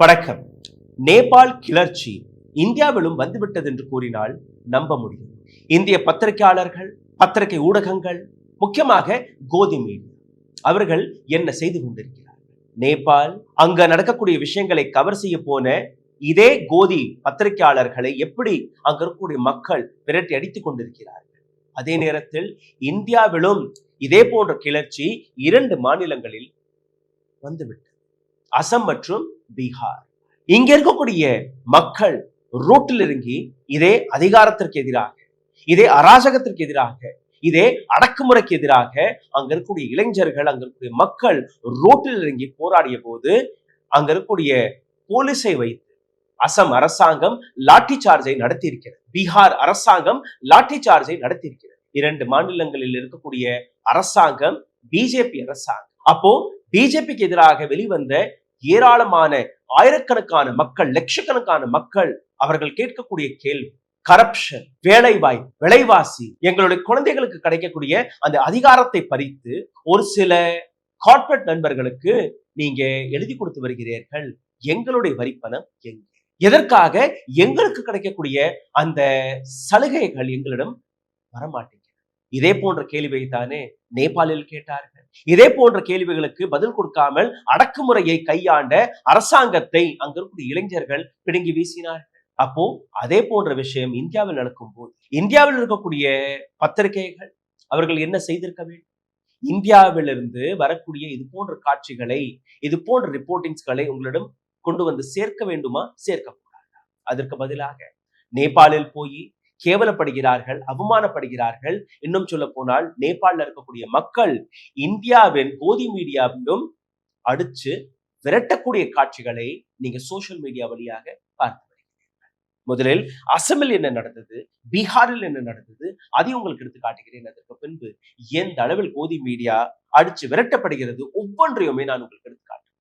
வணக்கம். நேபாள் கிளர்ச்சி இந்தியாவிலும் வந்துவிட்டது என்று கூறினால் நம்ப முடியும். இந்திய பத்திரிகையாளர்கள், பத்திரிகை ஊடகங்கள், முக்கியமாக கோதி மீடியா அவர்கள் என்ன செய்து கொண்டிருக்கிறார்கள்? நேபாள் அங்க நடக்கக்கூடிய விஷயங்களை கவர் செய்ய போன இதே கோதி பத்திரிகையாளர்களை எப்படி அங்க இருக்கக்கூடிய மக்கள் விரட்டி அடித்துக் கொண்டிருக்கிறார்கள். அதே நேரத்தில் இந்தியாவிலும் இதே போன்ற கிளர்ச்சி 2 மாநிலங்களில் வந்துவிட்டது, அசம் மற்றும் பீகார். இங்க இருக்கக்கூடிய மக்கள் ரோட்டில் இறங்கி இதே அதிகாரத்திற்கு எதிராக, இதே அராஜகத்திற்கு எதிராக, இதே அடக்குமுறைக்கு எதிராக அங்க இருக்கக்கூடிய இளைஞர்கள், அங்க இருக்கக்கூடிய மக்கள் ரோட்டில் இறங்கி போராடிய போது அங்க இருக்கக்கூடிய போலீஸை வைத்து அசம் அரசாங்கம் லாட்டி சார்ஜை நடத்தி இருக்கிறது, பீகார் அரசாங்கம் லாட்டி சார்ஜை நடத்தி இருக்கிறது. 2 மாநிலங்களில் இருக்கக்கூடிய அரசாங்கம் பிஜேபி அரசாங்கம். அப்போ பிஜேபிக்கு எதிராக வெளிவந்த ஏராளமான ஆயிரக்கணக்கான மக்கள், லட்சக்கணக்கான மக்கள் அவர்கள் கேட்கக்கூடிய கேள்வி கரப்ஷன், வேலைவாய்ப்பு, விலைவாசி, எங்களுடைய குழந்தைகளுக்கு கிடைக்கக்கூடிய அந்த அதிகாரத்தை பறித்து ஒரு சில கார்ப்பரேட் நண்பர்களுக்கு நீங்க எழுதி கொடுத்து வருகிறீர்கள். எங்களுடைய வரிப்பணம் எங்கே? எதற்காக எங்களுக்கு கிடைக்கக்கூடிய அந்த சலுகைகள் எங்களிடம் வரமாட்டேங்க? இதே போன்ற கேள்வியை தானே நேபாளில் கேட்டார்கள். இதே போன்ற கேள்விகளுக்கு பதில் கொடுக்காமல் அடக்குமுறையை கையாண்ட அரசாங்கத்தை அங்க இருக்கக்கூடிய இளைஞர்கள் பிடுங்கி வீசினார்கள். அப்போ அதே போன்ற விஷயம் இந்தியாவில் நடக்கும் போது இந்தியாவில் இருக்கக்கூடிய பத்திரிகைகள் அவர்கள் என்ன செய்திருக்க வேண்டும்? இந்தியாவிலிருந்து வரக்கூடிய இது போன்ற காட்சிகளை, இது போன்ற ரிப்போர்ட்டிங்ஸ்களை உங்களிடம் கொண்டு வந்து சேர்க்க வேண்டுமா, சேர்க்கக்கூடாதா? அதற்கு பதிலாக நேபாளில் போய் கேவலப்படுகிறார்கள், அவமானப்படுகிறார்கள். இன்னும் சொல்ல போனால் நேபாளில் இருக்கக்கூடிய மக்கள் இந்தியாவின் கோதி மீடியாவிலும் அடிச்சு விரட்டக்கூடிய காட்சிகளை நீங்க சோசியல் மீடியா வழியாக பார்த்து வருகிறீர்கள். முதலில் அசமில் என்ன நடந்தது, பீகாரில் என்ன நடந்தது, அதை உங்களுக்கு எடுத்து காட்டுகிறேன். அதற்கு பின்பு எந்த அளவில் கோதி மீடியா அடிச்சு விரட்டப்படுகிறது ஒவ்வொன்றையுமே நான் உங்களுக்கு எடுத்து காட்டுறேன்.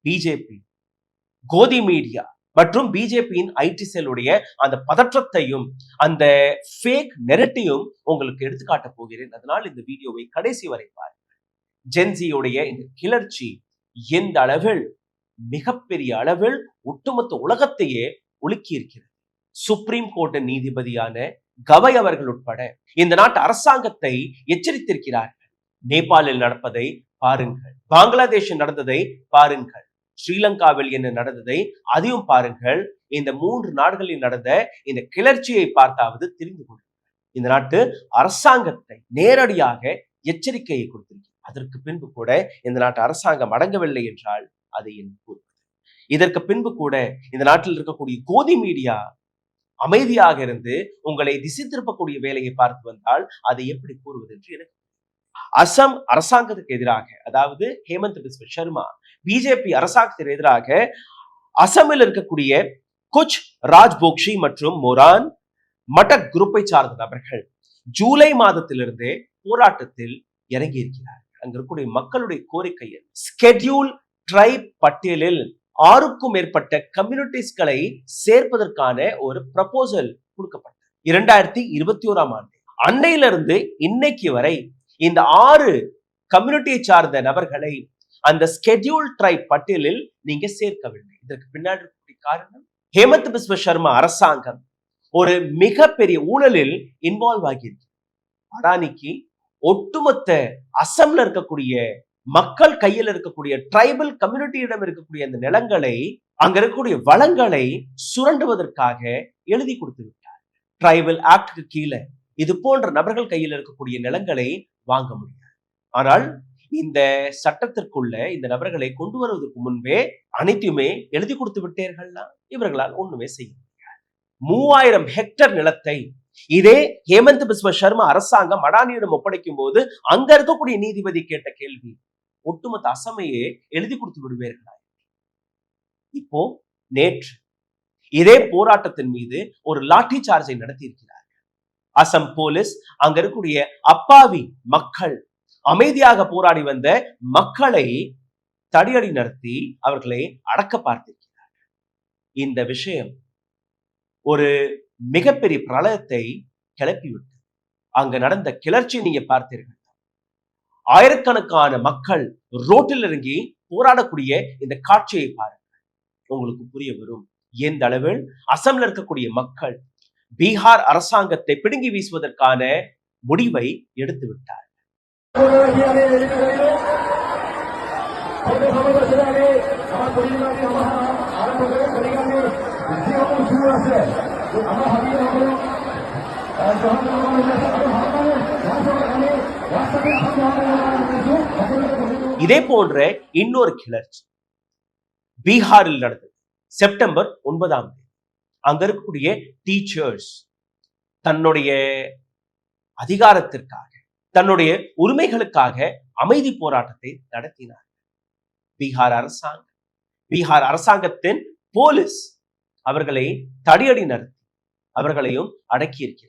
பிஜேபி, கோதி மீடியா மற்றும் பிஜேபியின் ஐடி செல்லுடைய அந்த பதற்றத்தையும் அந்த ஃபேக் நெரட்டிவும் உங்களுக்கு எடுத்துக்காட்ட போகிறேன். அதனால் இந்த வீடியோவை கடைசி வரை பாருங்கள். ஜென்சியுடைய இந்த கிளர்ச்சி எந்த அளவில், மிகப்பெரிய அளவில் ஒட்டுமொத்த உலகத்தையே உலுக்கி இருக்கிறது. சுப்ரீம் கோர்ட் நீதிபதியான கவை அவர்கள் உட்பட இந்த நாட்டு அரசாங்கத்தை எச்சரித்திருக்கிறார்கள். நேபாளில் நடப்பதை பாருங்கள், பங்களாதேஷில் நடந்ததை பாருங்கள், ஸ்ரீலங்காவில் என்ன நடந்ததை அதையும் பாருங்கள். இந்த 3 நாடுகளில் நடந்த இந்த கிளர்ச்சியை பார்த்தாவது தெரிந்து கொள்ளுங்கள். இந்த நாட்டு அரசாங்கத்தை நேரடியாக எச்சரிக்கையை கொடுத்திருக்கிறது. அதற்கு பின்பு கூட இந்த நாட்டு அரசாங்கம் அடங்கவில்லை என்றால் அதை என்ன கூறுவது? இதற்கு பின்பு கூட இந்த நாட்டில் இருக்கக்கூடிய கோதி மீடியா அமைதியாக இருந்து உங்களை திசை திருப்பக்கூடிய வேலையை பார்த்து வந்தால் அதை எப்படி கூறுவது என்று எனக்கு. அசம் அரசாங்கத்துக்கு எதிராக, அதாவது ஹேமந்த் பிஸ்வ சர்மா பிஜேபி அரசாங்கத்திற்கு எதிராக அசமில் இருக்கக்கூடிய குச் ராஜ்போக்ஷி மற்றும் மொரான் மட்டக் குரூப்பை சார்ந்த நபர்கள் ஜூலை மாதத்திலிருந்தே போராட்டத்தில் இறங்கி இருக்கிறார்கள். அங்க இருக்கக்கூடிய மக்களுடைய கோரிக்கை ஸ்கெட்யூல் ட்ரைப் பட்டியலில் 6க்கும் மேற்பட்ட கம்யூனிட்டிஸ்களை சேர்ப்பதற்கான ஒரு ப்ரப்போசல் கொடுக்கப்பட்டது 2021ஆம் ஆண்டு. அன்னையிலிருந்து இன்னைக்கு வரை இந்த 6 கம்யூனிட்டியை சார்ந்த நபர்களை அந்த ஸ்கெட்யூல் ட்ரைப் பட்டியலில் நீங்க சேர்க்கவில்லை. இதற்கு பின்னாடி காரணம் ஹேமந்த் பிஸ்வ சர்மா அரசாங்கம் ஒரு மிகப்பெரிய ஊழலில் இன்வால்வ் ஆகியிருக்கு. அடானிக்கு ஒட்டுமொத்த அசம்ல இருக்கக்கூடிய மக்கள் கையில் இருக்கக்கூடிய ட்ரைபல் கம்யூனிட்டியிடம் இருக்கக்கூடிய அந்த நிலங்களை, அங்க இருக்கக்கூடிய வளங்களை சுரண்டுவதற்காக எழுதி கொடுத்து விட்டார். ட்ரைபல் ஆக்டுக்கு கீழே இது போன்ற நபர்கள் கையில் இருக்கக்கூடிய நிலங்களை வாங்க முடியாது. ஆனால் இந்த சட்டத்திற்குள்ள இந்த நபர்களை கொண்டு வருவதற்கு முன்பே அனைத்துமே எழுதி கொடுத்து விட்டீர்கள்னா இவர்களால் ஒண்ணுமே செய்ய முடியாது. 3000 ஹெக்டர் நிலத்தை இதே ஹேமந்த் பிஸ்வ சர்மா அரசாங்கம் அடானியிடம் ஒப்படைக்கும் போது அங்க இருக்கக்கூடிய நீதிபதி கேட்ட கேள்வி, ஒட்டுமொத்த அசமையே எழுதி கொடுத்து விடுவீர்களா? இப்போ நேற்று இதே போராட்டத்தின் மீது ஒரு லாட்டி சார்ஜை நடத்தி இருக்கிறார்கள் அசம் போலீஸ். அங்க இருக்கக்கூடிய அப்பாவி மக்கள், அமைதியாக போராடி வந்த மக்களை தடியடி நடத்தி அவர்களை அடக்க பார்த்திருக்கிறார்கள். இந்த விஷயம் ஒரு மிகப்பெரிய பிரளயத்தை கிளப்பிவிட்டு அங்க நடந்த கிளர்ச்சி நீங்க பார்த்தீர்கள். ஆயிரக்கணக்கான மக்கள் ரோட்டில் இறங்கி போராடக்கூடிய இந்த காட்சியை பாருங்கள், உங்களுக்கு புரிய வரும் எந்த அளவில் அசம்ல இருக்கக்கூடிய மக்கள் பீகார் அரசாங்கத்தை பிடுங்கி வீசுவதற்கான முடிவை எடுத்து விட்டார். இதே போன்ற இன்னொரு கிளர்ச்சி பீகாரில் நடந்தது செப்டம்பர் 9ஆம் தேதி. அங்க இருக்கக்கூடிய டீச்சர்ஸ் தன்னுடைய அதிகாரத்திற்காக, தன்னுடைய உரிமைகளுக்காக அமைதி போராட்டத்தை நடத்தினார். பீகார் அரசாங்கத்தின் போலீஸ் அவர்களை தடியடி நடத்தி அவர்களையும் அடக்கியிருக்கிறார்.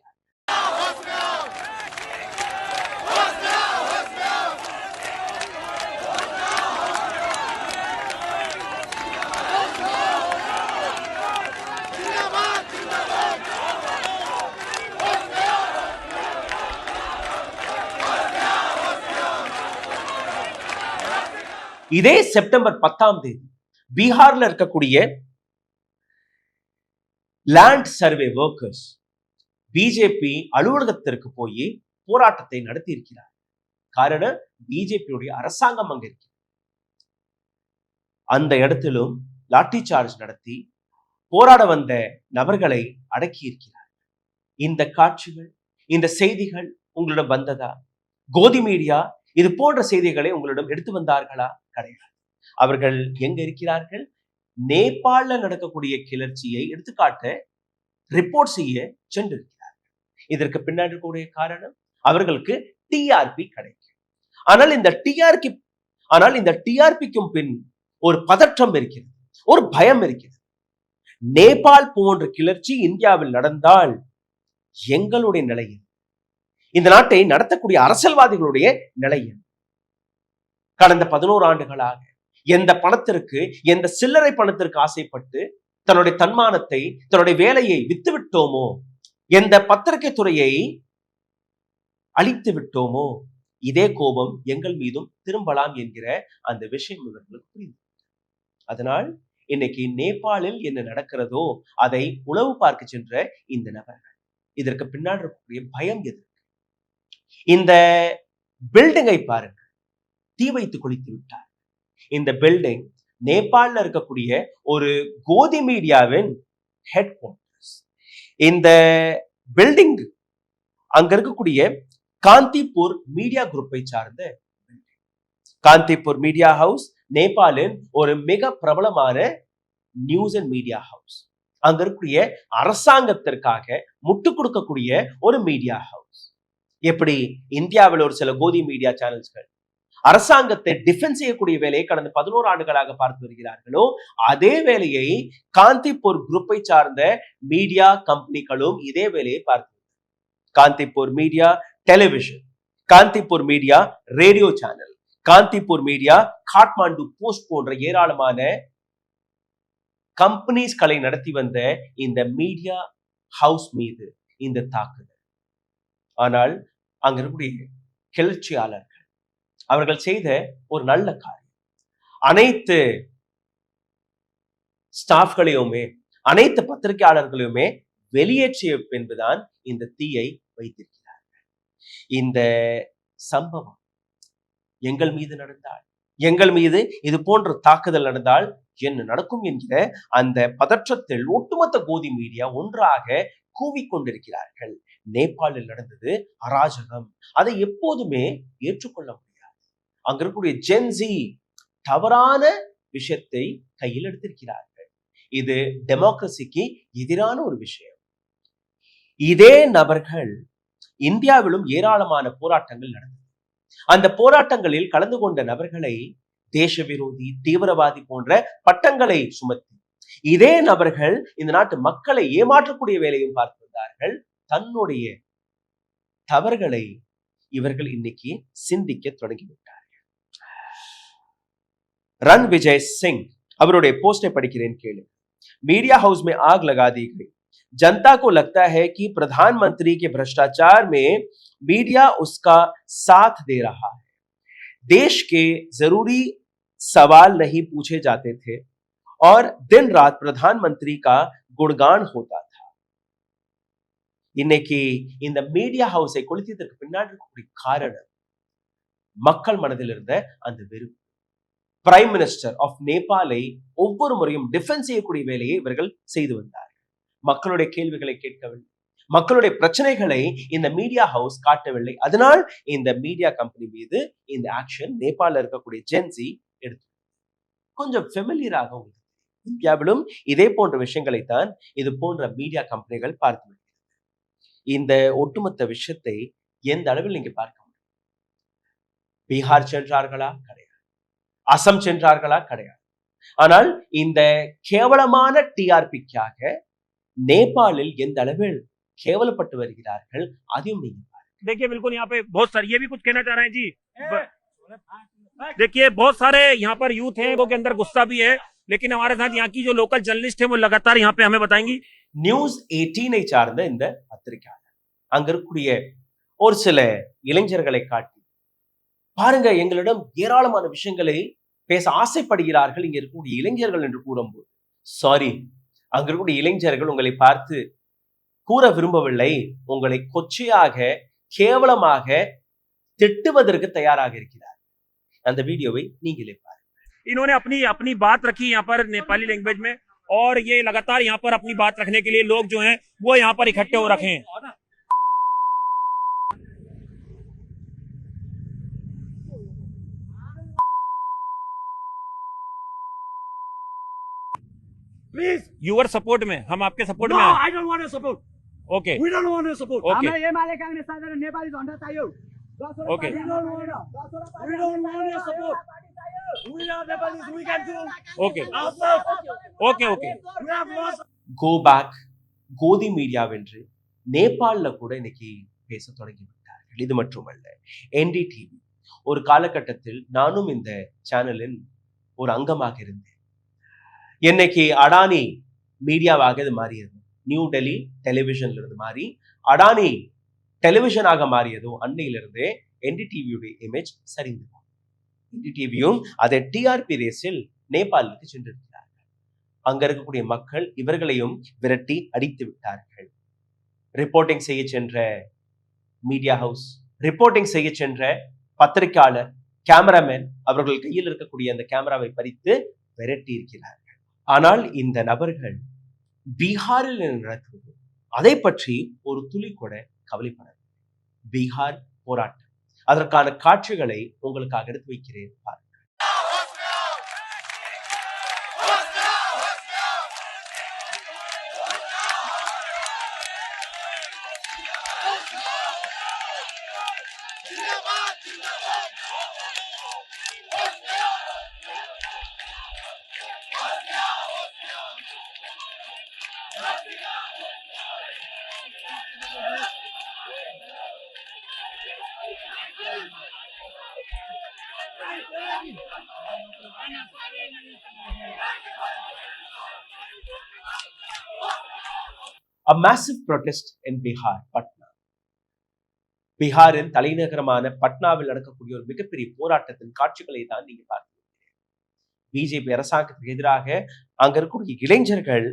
இதே செப்டம்பர் 10ஆம் தேதி பீகார்ல இருக்கக்கூடிய லேண்ட் சர்வே ஒர்க்கர்ஸ் பிஜேபி அலுவலகத்திற்கு போய் போராட்டத்தை நடத்தி இருக்கிறார். காரணம், பிஜேபியுடைய அரசாங்கம் அங்க இருக்கு. அந்த இடத்திலும் லாட்டி சார்ஜ் நடத்தி போராட வந்த நபர்களை அடக்கி இருக்கிறார். இந்த காட்சிகள், இந்த செய்திகள் உங்களிடம் வந்ததா? கோதி மீடியா இது போன்ற செய்திகளை உங்களிடம் எடுத்து வந்தார்களா? கிடையாது. அவர்கள் எங்க இருக்கிறார்கள்? நேபாள நடக்கக்கூடிய கிளர்ச்சியை எடுத்துக்காட்ட ரிப்போர்ட் செய்ய சென்றிருக்கிறார்கள். இதற்கு பின்னாடி இருக்கக்கூடிய காரணம், அவர்களுக்கு டிஆர்பி கிடைக்கும். ஆனால் இந்த டிஆர்பிக்கும் பின் ஒரு பதற்றம் இருக்கிறது, ஒரு பயம் இருக்கிறது. நேபாள் போன்ற கிளர்ச்சி இந்தியாவில் நடந்தால் எங்களுடைய நிலையில், இந்த நாட்டை நடத்தக்கூடிய அரசியல்வாதிகளுடைய நிலையில், கடந்த 11 ஆண்டுகளாக எந்த பணத்திற்கு, எந்த சில்லறை பணத்திற்கு ஆசைப்பட்டு தன்னுடைய தன்மானத்தை, தன்னுடைய வேலையை வித்து விட்டோமோ, எந்த பத்திரிகை துறையை அழித்து விட்டோமோ, இதே கோபம் எங்கள் மீதும் திரும்பலாம் என்கிற அந்த விஷயம் இவர்களுக்கு புரிந்து. அதனால் இன்னைக்கு நேபாளில் என்ன நடக்கிறதோ அதை உளவு பார்க்க சென்ற இந்த நபர்கள், இதற்கு பின்னால் இருக்கக்கூடிய பயம் எதற்கு? இந்த பில்டிங்கை பாருங்க, தீ வைத்து கொளித்து விட்டார். இந்த பில்டிங் நேபாளில் இருக்கக்கூடிய ஒரு கோதி மீடியாவின் ஹெட் குவார்டர்ஸ். இந்த பில்டிங் அங்க இருக்கக்கூடிய காந்திபூர் மீடியா குரூப்பை சார்ந்த காந்திபூர் மீடியா ஹவுஸ் நேபாளின் ஒரு மிக பிரபலமான நியூஸ் அண்ட் மீடியா ஹவுஸ். அங்க இருக்கக்கூடிய அரசாங்கத்திற்காக முட்டு கொடுக்கக்கூடிய ஒரு மீடியா ஹவுஸ். எப்படி இந்தியாவில் ஒரு சில கோதி மீடியா சேனல்ஸ்கள் அரசாங்கத்தை டிஃபென்ஸ் செய்யக்கூடிய வேலையை கடந்த 11 ஆண்டுகளாக பார்த்து வருகிறார்களோ, அதே வேலையை காந்திபூர் குரூப்பை சார்ந்த மீடியா கம்பெனிகளும் இதே வேலையை பார்த்து, Kantipur media television, Kantipur media radio channel, Kantipur media Kathmandu Post போன்ற ஏராளமான கம்பெனிஸ்களை நடத்தி வந்த இந்த மீடியா ஹவுஸ் மீது இந்த தாக்குதல். ஆனால் அங்க இருக்கக்கூடிய கிளர்ச்சியாளர்கள் அவர்கள் செய்த ஒரு நல்ல காரியம், அனைத்து ஸ்டாஃப்களையுமே, அனைத்து பத்திரிகையாளர்களையுமே வெளியேற்றிய பின்புதான் இந்த தீயை வைத்திருக்கிறார்கள். இந்த சம்பவம் எங்கள் மீது நடந்தால், எங்கள் மீது இது போன்ற தாக்குதல் நடந்தால் என்ன நடக்கும் என்கிற அந்த பதற்றத்தில் ஒட்டுமொத்த கோதி மீடியா ஒன்றாக கூவிக்கொண்டிருக்கிறார்கள். நேபாளில் நடந்தது அராஜகம், அதை எப்போதுமே ஏற்றுக்கொள்ள முடியாது. அங்க இருக்கக்கூடிய ஜென்சி தவறான விஷயத்தை கையில் எடுத்திருக்கிறார்கள். இது டெமோக்ரஸிக்கு எதிரான ஒரு விஷயம். இதே நபர்கள் இந்தியாவிலும் ஏராளமான போராட்டங்கள் நடந்தது. அந்த போராட்டங்களில் கலந்து கொண்ட நபர்களை தேச விரோதி, தீவிரவாதி போன்ற பட்டங்களை சுமத்தி இதே நபர்கள் இந்த நாட்டு மக்களை ஏமாற்றக்கூடிய வேலையும் பார்த்து வந்தார்கள். தன்னுடைய தவறுகளை இவர்கள் இன்னைக்கு சிந்திக்க தொடங்கிவிட்டார்கள். ரன் விஜய் சிங் அவருடைய போஸ்டை படிக்கிறேன் கேளு. मीडिया हाउस में आग लगा दी गई। जनता को लगता है कि प्रधानमंत्री के भ्रष्टाचार में मीडिया उसका साथ दे रहा है। देश के जरूरी सवाल नहीं पूछे जाते थे और दिन रात प्रधानमंत्री का गुणगान होता था। இன்னைக்கு இந்த மீடியா ஹவுஸை கொளுத்தியதற்கு பின்னாடி இருக்கக்கூடிய காரணம் மக்கள் மனதில் இருந்த அந்த வெறுப்பு. பிரைம் மினிஸ்டர் ஆஃப் நேபாளை ஒவ்வொரு முறையும் டிஃபென்ஸ் செய்யக்கூடிய வேலையை இவர்கள் செய்து வந்தார்கள். மக்களுடைய கேள்விகளை கேட்கவில்லை, மக்களுடைய பிரச்சனைகளை இந்த மீடியா ஹவுஸ் காட்டவில்லை. அதனால் இந்த மீடியா கம்பெனி மீது இந்த ஆக்ஷன் நேபாளில் இருக்கக்கூடிய ஜென்சி எடுத்து கொஞ்சம் ஃபெமிலியராக உள்ளது. இந்தியாவிலும் இதே போன்ற விஷயங்களைத்தான் இது போன்ற மீடியா கம்பெனிகள் பார்த்து வருகிறது. இந்த ஒட்டுமொத்த விஷயத்தை எந்த அளவில் நீங்க பார்க்க முடியும்? பீகார் சென்றார்களா? கிடையாது. அசம் சென்றார்களா? கிடையாது. ஆனால் இந்த கேவலமான டிஆர்பிக்காக நேபாளில் எந்த அளவில் கேவலப்பட்டு வருகிறார்கள் அதையும் நீங்க பாருங்க. देखिए बिल्कुल यहाँ पे बहुत सारे ये भी कुछ कहना चाह रहे हैं जी। देखिए बहुत सारे यहाँ पर यूथ हैं, वो के अंदर गुस्सा भी है, लेकिन हमारे साथ यहाँ की जो लोकल जर्नलिस्ट है वो लगातार यहाँ पे हमें बताएंगी। நியூஸ் 18 சார்ந்த இந்த பத்திரிகையாளர் அங்க இருக்கக்கூடிய ஒரு சில இளைஞர்களை காட்டி பாருங்க, எங்களிடம் ஏராளமான விஷயங்களை பேச ஆசைப்படுகிறார்கள் இங்க இருக்கக்கூடிய இளைஞர்கள் என்று கூறும்போது, சாரி, அங்க இருக்கக்கூடிய இளைஞர்கள் உங்களை பார்த்து கூற விரும்பவில்லை, உங்களை கொச்சையாக கேவலமாக திட்டுவதற்கு தயாராக இருக்கிறார். அந்த வீடியோவை நீங்களே பாருங்க. इन्होंने अपनी अपनी बात रखी यहाँ पर नेपाली लैंग्वेज में, और ये लगातार यहाँ पर अपनी बात रखने के लिए लोग जो हैं वो यहाँ पर इकट्ठे हो रखे हैं। प्लीज यूर सपोर्ट में, हम आपके सपोर्ट में हैं। I don't want to support. Okay We don't want to support. Okay हामीलाई एमाले कांग्रेस साथीहरु नेपाली झण्डा चाहियो। Okay We don't want to support. We are Nepalis. We can do. Okay Ourselves. Okay okay We have lost. Go back Godi மீடியாவென்று நேபாளில கூட இன்னைக்கு பேச தொடங்கி விட்டார்கள். இது மட்டுமல்ல, என்டிடிவி ஒரு காலகட்டத்தில் நானும் இந்த சேனலின் ஒரு அங்கமாக இருந்தேன். இன்னைக்கு அடானி மீடியாவாக இது மாறியது. நியூ டெல்லி டெலிவிஷன்ல இருந்து மாறி அடானி டெலிவிஷனாக மாறியதோ அன்னையிலிருந்தே என்டிடிவியுடைய இமேஜ் சரிந்து. என்டிடிவியும் அதை டிஆர்பி ரேஸில் நேபாளுக்கு சென்றிருக்கிறார்கள். அங்க இருக்கக்கூடிய மக்கள் இவர்களையும் விரட்டி அடித்து விட்டார்கள். ரிப்போர்ட்டிங் செய்ய சென்ற மீடியா ஹவுஸ், ரிப்போர்ட்டிங் செய்ய சென்ற பத்திரிகையாளர், கேமராமேன் அவர்கள் கையில் இருக்கக்கூடிய அந்த கேமராவை பறித்து விரட்டி இருக்கிறார்கள். ஆனால் இந்த நபர்கள் பீகாரில் நடக்கிறது அதை பற்றி ஒரு துளி கூட கவலைப்படவில்லை. பீகார் போராட்டம், அதற்கான காட்சிகளை உங்களுக்காக எடுத்து வைக்கிறேன் பாருங்கள். A massive protest in Bihar, Patna. பீகாரின் தலைநகரமான பட்னாவில் நடக்கக்கூடிய ஒரு மிகப்பெரிய போராட்டத்தின் காட்சிகளை தான் நீங்க பார்க்கிறீங்க. பிஜேபி அரசாங்கத்துக்கு எதிராக அங்க இருக்கக்கூடிய இளைஞர்கள்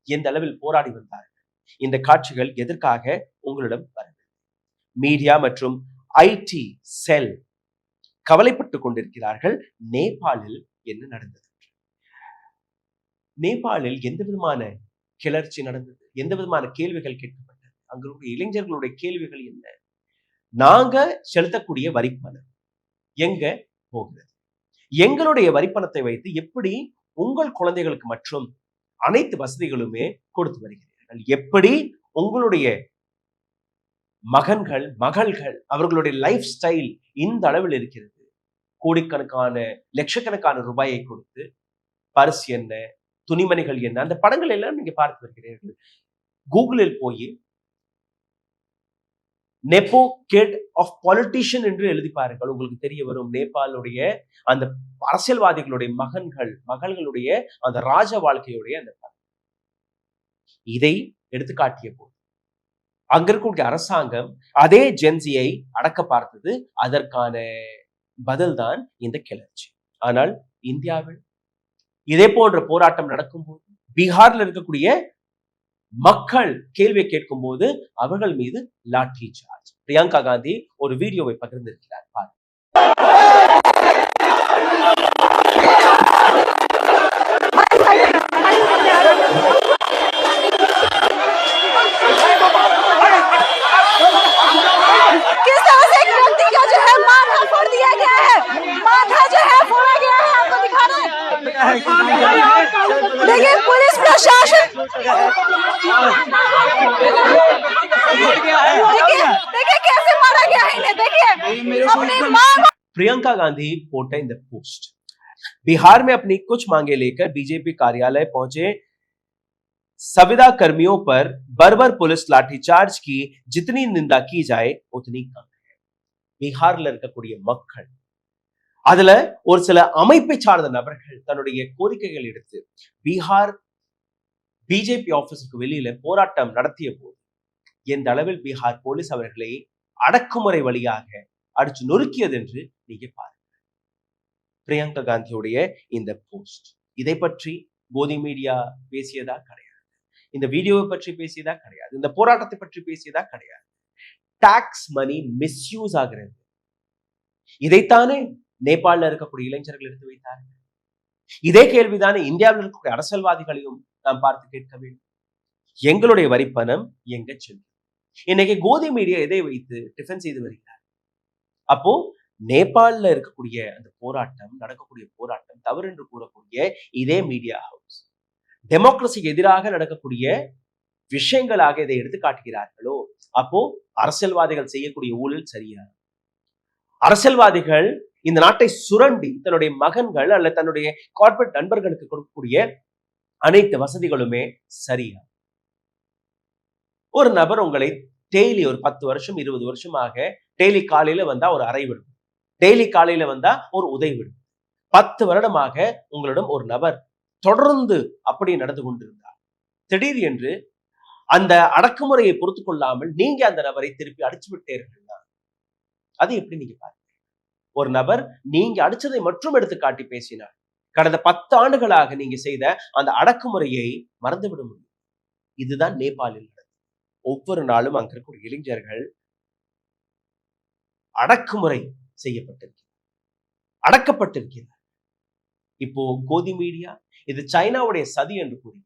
எந்த அளவில் போராடி வந்தார்கள். இந்த காட்சிகள் எதற்காக உங்களிடம் வருகிறது? மீடியா மற்றும் ஐடி செல் கவலைப்பட்டு கொண்டிருக்கிறார்கள். நேபாளில் என்ன நடந்தது? நேபாளில் எந்த விதமான கிளர்ச்சி நடந்தது? எந்த விதமான கேள்விகள் கேட்கப்பட்டது? அங்களுடைய இளைஞர்களுடைய கேள்விகள் என்ன? நாங்க செலுத்தக்கூடிய வரி பணம் எங்க போகிறது. எங்களுடைய வரிப்பணத்தை வைத்து எப்படி உங்கள் குழந்தைகளுக்கு மற்றும் அனைத்து வசதிகளுமே கொடுத்து வருகிறீர்கள்? எப்படி உங்களுடைய மகன்கள் மகள்கள் அவர்களுடைய லைஃப் ஸ்டைல் இந்த அளவில் இருக்கிறது? கோடிக்கணக்கான லட்சக்கணக்கான ரூபாயை கொடுத்து பரிசு என்ன, துணிமணிகள் என்ன, அந்த படங்கள் எல்லாம் நீங்க பார்த்து வருகிறீர்கள். கூகுளில் போய் நெப்போ கிட் ஆஃப் பாலிட்டிஷியன் என்று எழுதி பாருங்கள், உங்களுக்கு தெரிய வரும். நேபாளுடைய அந்த அரசியல்வாதிகளுடைய மகன்கள் மகள்களுடைய அந்த ராஜ வாழ்க்கையுடைய அந்த படம். இதை எடுத்துக்காட்டிய போது அங்க இருக்கக்கூடிய அரசாங்கம் அதே ஜென்சியை அடக்க பார்த்தது. அதற்கான பதில் தான் இந்த கிளர்ச்சி. ஆனால் இந்தியாவில் இதே போன்ற போராட்டம் நடக்கும் போது, பீகார்ல இருக்கக்கூடிய மக்கள் கேள்வியை கேட்கும் போது அவர்கள் மீது லாठी சார்ஜ். பிரியங்கா காந்தி ஒரு வீடியோவை பகிர்ந்திருக்கிறார், பாருங்க. किस तरह से एक व्यक्ति का जो है माथा फोड़ दिया गया है, माथा जो है फोड़ा गया है, आपको दिखा रहे हैं। देखिए पुलिस प्रशासन, देखिए कैसे मारा गया है इन्हें, देखिए अपनी मां। प्रियंका गांधी पोटा इन द पोस्ट। बिहार में अपनी कुछ मांगे लेकर बीजेपी कार्यालय पहुंचे संविदा कर्मियों पर बर्बर पुलिस लाठीचार्ज की जितनी निंदा की जाए उतनी कम है. பீகார்ல இருக்கக்கூடிய மக்கள், அதுல ஒரு சில அமைப்பை சார்ந்த நபர்கள் தன்னுடைய கோரிக்கைகள் எடுத்து பீகார் பிஜேபி ஆபீஸுக்கு வெளியில போராட்டம் நடத்திய போது எந்த அளவில் பீகார் போலீஸ் அவர்களை அடக்குமுறை வழியாக அடிச்சு நொறுக்கியது என்று நீங்க பாருங்க. பிரியங்கா காந்தியுடைய இந்த போஸ்ட், இதை பற்றி கோதி மீடியா பேசியதா கிடையாது. இந்த வீடியோவை பற்றி பேசியதா கிடையாது. இந்த போராட்டத்தை பற்றி பேசியதா கிடையாது. டாக்ஸ் மணி மிஸ்யூஸ் ஆகிறது. இதைத்தானே நேபாளில் இருக்கக்கூடிய இளைஞர்கள் எடுத்து வைத்தார்கள். இதே கேள்விதானே இந்தியாவில் இருக்கக்கூடிய அரசியல்வாதிகளையும் நாம் பார்த்து கேட்க வேண்டும். எங்களுடைய வரிப்பணம் எங்க செல்லும்? இன்னைக்கு கோதி மீடியா எதை வைத்து டிஃபென்ஸ் செய்து வருகிறார்? அப்போ நேபாளில் இருக்கக்கூடிய அந்த போராட்டம், நடக்கக்கூடிய போராட்டம் தவறு என்று கூறக்கூடிய இதே மீடியா ஹவுஸ் டெமோக்ரஸிக்கு எதிராக நடக்கக்கூடிய விஷயங்களாக இதை எடுத்து காட்டுகிறார்களோ, அப்போ அரசியல்வாதிகள் செய்யக்கூடிய ஊழல் சரியா? அரசியல்வாதிகள் இந்த நாட்டை சுரண்டி தன்னுடைய மகன்கள் அல்ல தன்னுடைய கார்ப்பரேட் நண்பர்களுக்கு கொடுக்கக்கூடிய அனைத்து வசதிகளுமே சரியா? ஒரு நபர் உங்களை டெய்லி ஒரு 10 வருஷம் 20 வருஷமாக டெய்லி காலையில வந்தா ஒரு அறை விடும், டெய்லி காலையில வந்தா ஒரு உதவி விடும். 10 வருடமாக உங்களிடம் ஒரு நபர் தொடர்ந்து அப்படி நடந்து கொண்டிருந்தார். திடீர் என்று அந்த அடக்குமுறையை பொறுத்து கொள்ளாமல் நீங்க அந்த நபரை திருப்பி அடிச்சு விட்டீர்கள். அது எப்படி நீங்க பாருங்க? ஒரு நபர் நீங்க அடிச்சதை மட்டும் எடுத்து காட்டி பேசினார். கடந்த 10 ஆண்டுகளாக நீங்க செய்த அந்த அடக்குமுறையை மறந்துவிட முடியும். இதுதான் நேபாளில் நடந்தது. ஒவ்வொரு நாளும் அங்க இருக்கக்கூடிய இளைஞர்கள் அடக்குமுறை செய்யப்பட்டிருக்கிறார், அடக்கப்பட்டிருக்கிறார். இப்போ கோதி மீடியா இது சைனாவுடைய சதி என்று கூறி,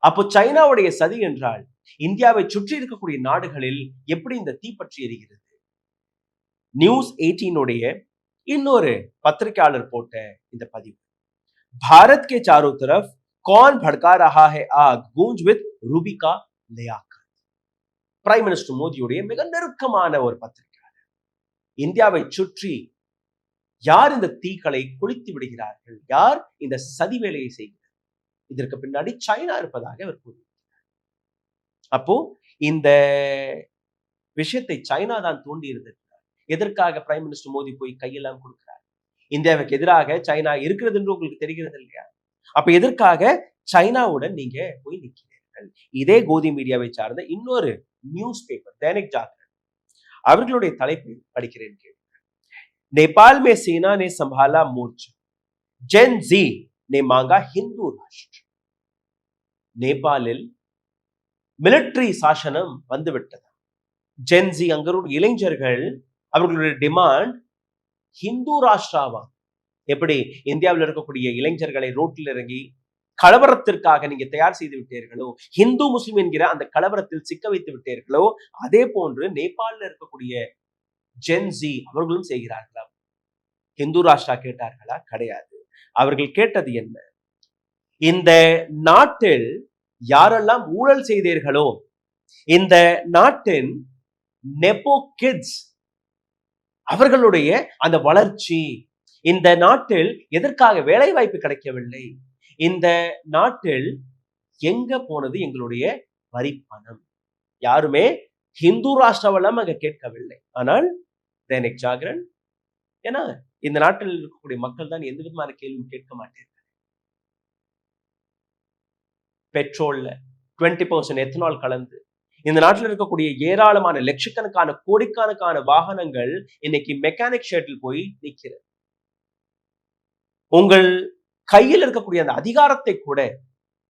அப்போ சைனாவுடைய சதி என்றால் இந்தியாவை சுற்றி இருக்கக்கூடிய நாடுகளில் எப்படி இந்த தீப்பற்றி எரிகிறது? நியூஸ் 18 இன்னொரு பத்திரிகையாளர் போட்ட இந்த பதிவு, பாரத் के चारों तरफ कौन भड़का रहा है आग Goonj with Rubika Liyaquat. Prime minister மோடியுடைய மிக நெருக்கமான ஒரு பத்திரிகையாளர், இந்தியாவை சுற்றி யார் இந்த தீக்களை கொளுத்தி விடுகிறார்கள், யார் இந்த சதி வேலையை செய்கிறார், இதற்கு பின்னாடி சைனா இருப்பதாக அவர் கூறியிருக்கிறார். அப்போ இந்த விஷயத்தை சைனா தான் தூண்டி இருந்திருக்கிறார். எதற்காக பிரைம் மினிஸ்டர் மோடி போய் கையெல்லாம் கொடுக்கிறார்? இந்தியாவுக்கு எதிராக சைனா இருக்கிறது என்று உங்களுக்கு தெரிகிறது இல்லையா? அப்ப எதற்காக சைனாவுடன் நீங்க போய் நிற்கிறீர்கள்? இதே கோதி மீடியாவை சார்ந்த இன்னொரு நியூஸ் பேப்பர் दैनिक जागरण அவர்களுடைய தலைப்பை படிக்கிறேன் கேள்வி. नेपाल में सेना ने संभाला मोर्चा, जेन जी ने मांगा हिंदू राष्ट्र. நேபாளில் மிலிட்டரி சாசனம் வந்துவிட்டது. ஜென்சி அங்கருடைய இளைஞர்கள் அவர்களுடைய டிமாண்ட் ஹிந்து ராஷ்டிராவா? எப்படி இந்தியாவில் இருக்கக்கூடிய இளைஞர்களை ரோட்டில் இறங்கி கலவரத்திற்காக நீங்க தயார் செய்து விட்டீர்களோ, ஹிந்து முஸ்லிம் என்கிற அந்த கலவரத்தில் சிக்க வைத்து விட்டீர்களோ, அதே போன்று நேபாளில் இருக்கக்கூடிய ஜென்சி அவர்களும் செய்கிறார்களா? ஹிந்து ராஷ்டிரா கேட்டார்களா? கிடையாது. அவர்கள் கேட்டது என்ன? இந்த நாட்டில் யாரெல்லாம் ஊழல் செய்தீர்களோ, இந்த நாட்டின் நெப்போ கிட்ஸ் அவர்களுடைய அந்த வளர்ச்சி, இந்த நாட்டில் எதற்காக வேலை வாய்ப்பு கிடைக்கவில்லை, இந்த நாட்டில் எங்க போனது எங்களுடைய வரி பணம்? யாருமே ஹிந்து ராஷ்டிராவெல்லாம் அங்க கேட்கவில்லை. ஆனால் தைனிக் ஜாகரன், ஏன்னா இந்த நாட்டில் இருக்கக்கூடிய மக்கள் தான் எந்த விதமான கேள்வியும் கேட்க மாட்டேன். பெட்ரோல்ல 20% எத்தனால் கலந்து இந்த நாட்டில் இருக்கக்கூடிய ஏராளமான லட்சக்கணக்கான கோடிக்கணக்கான வாகனங்கள் இன்னைக்கு மெக்கானிக் ஷெட்டில் போய் நிற்கிறது. உங்கள் கையில் இருக்கக்கூடிய அந்த அதிகாரத்தை கூட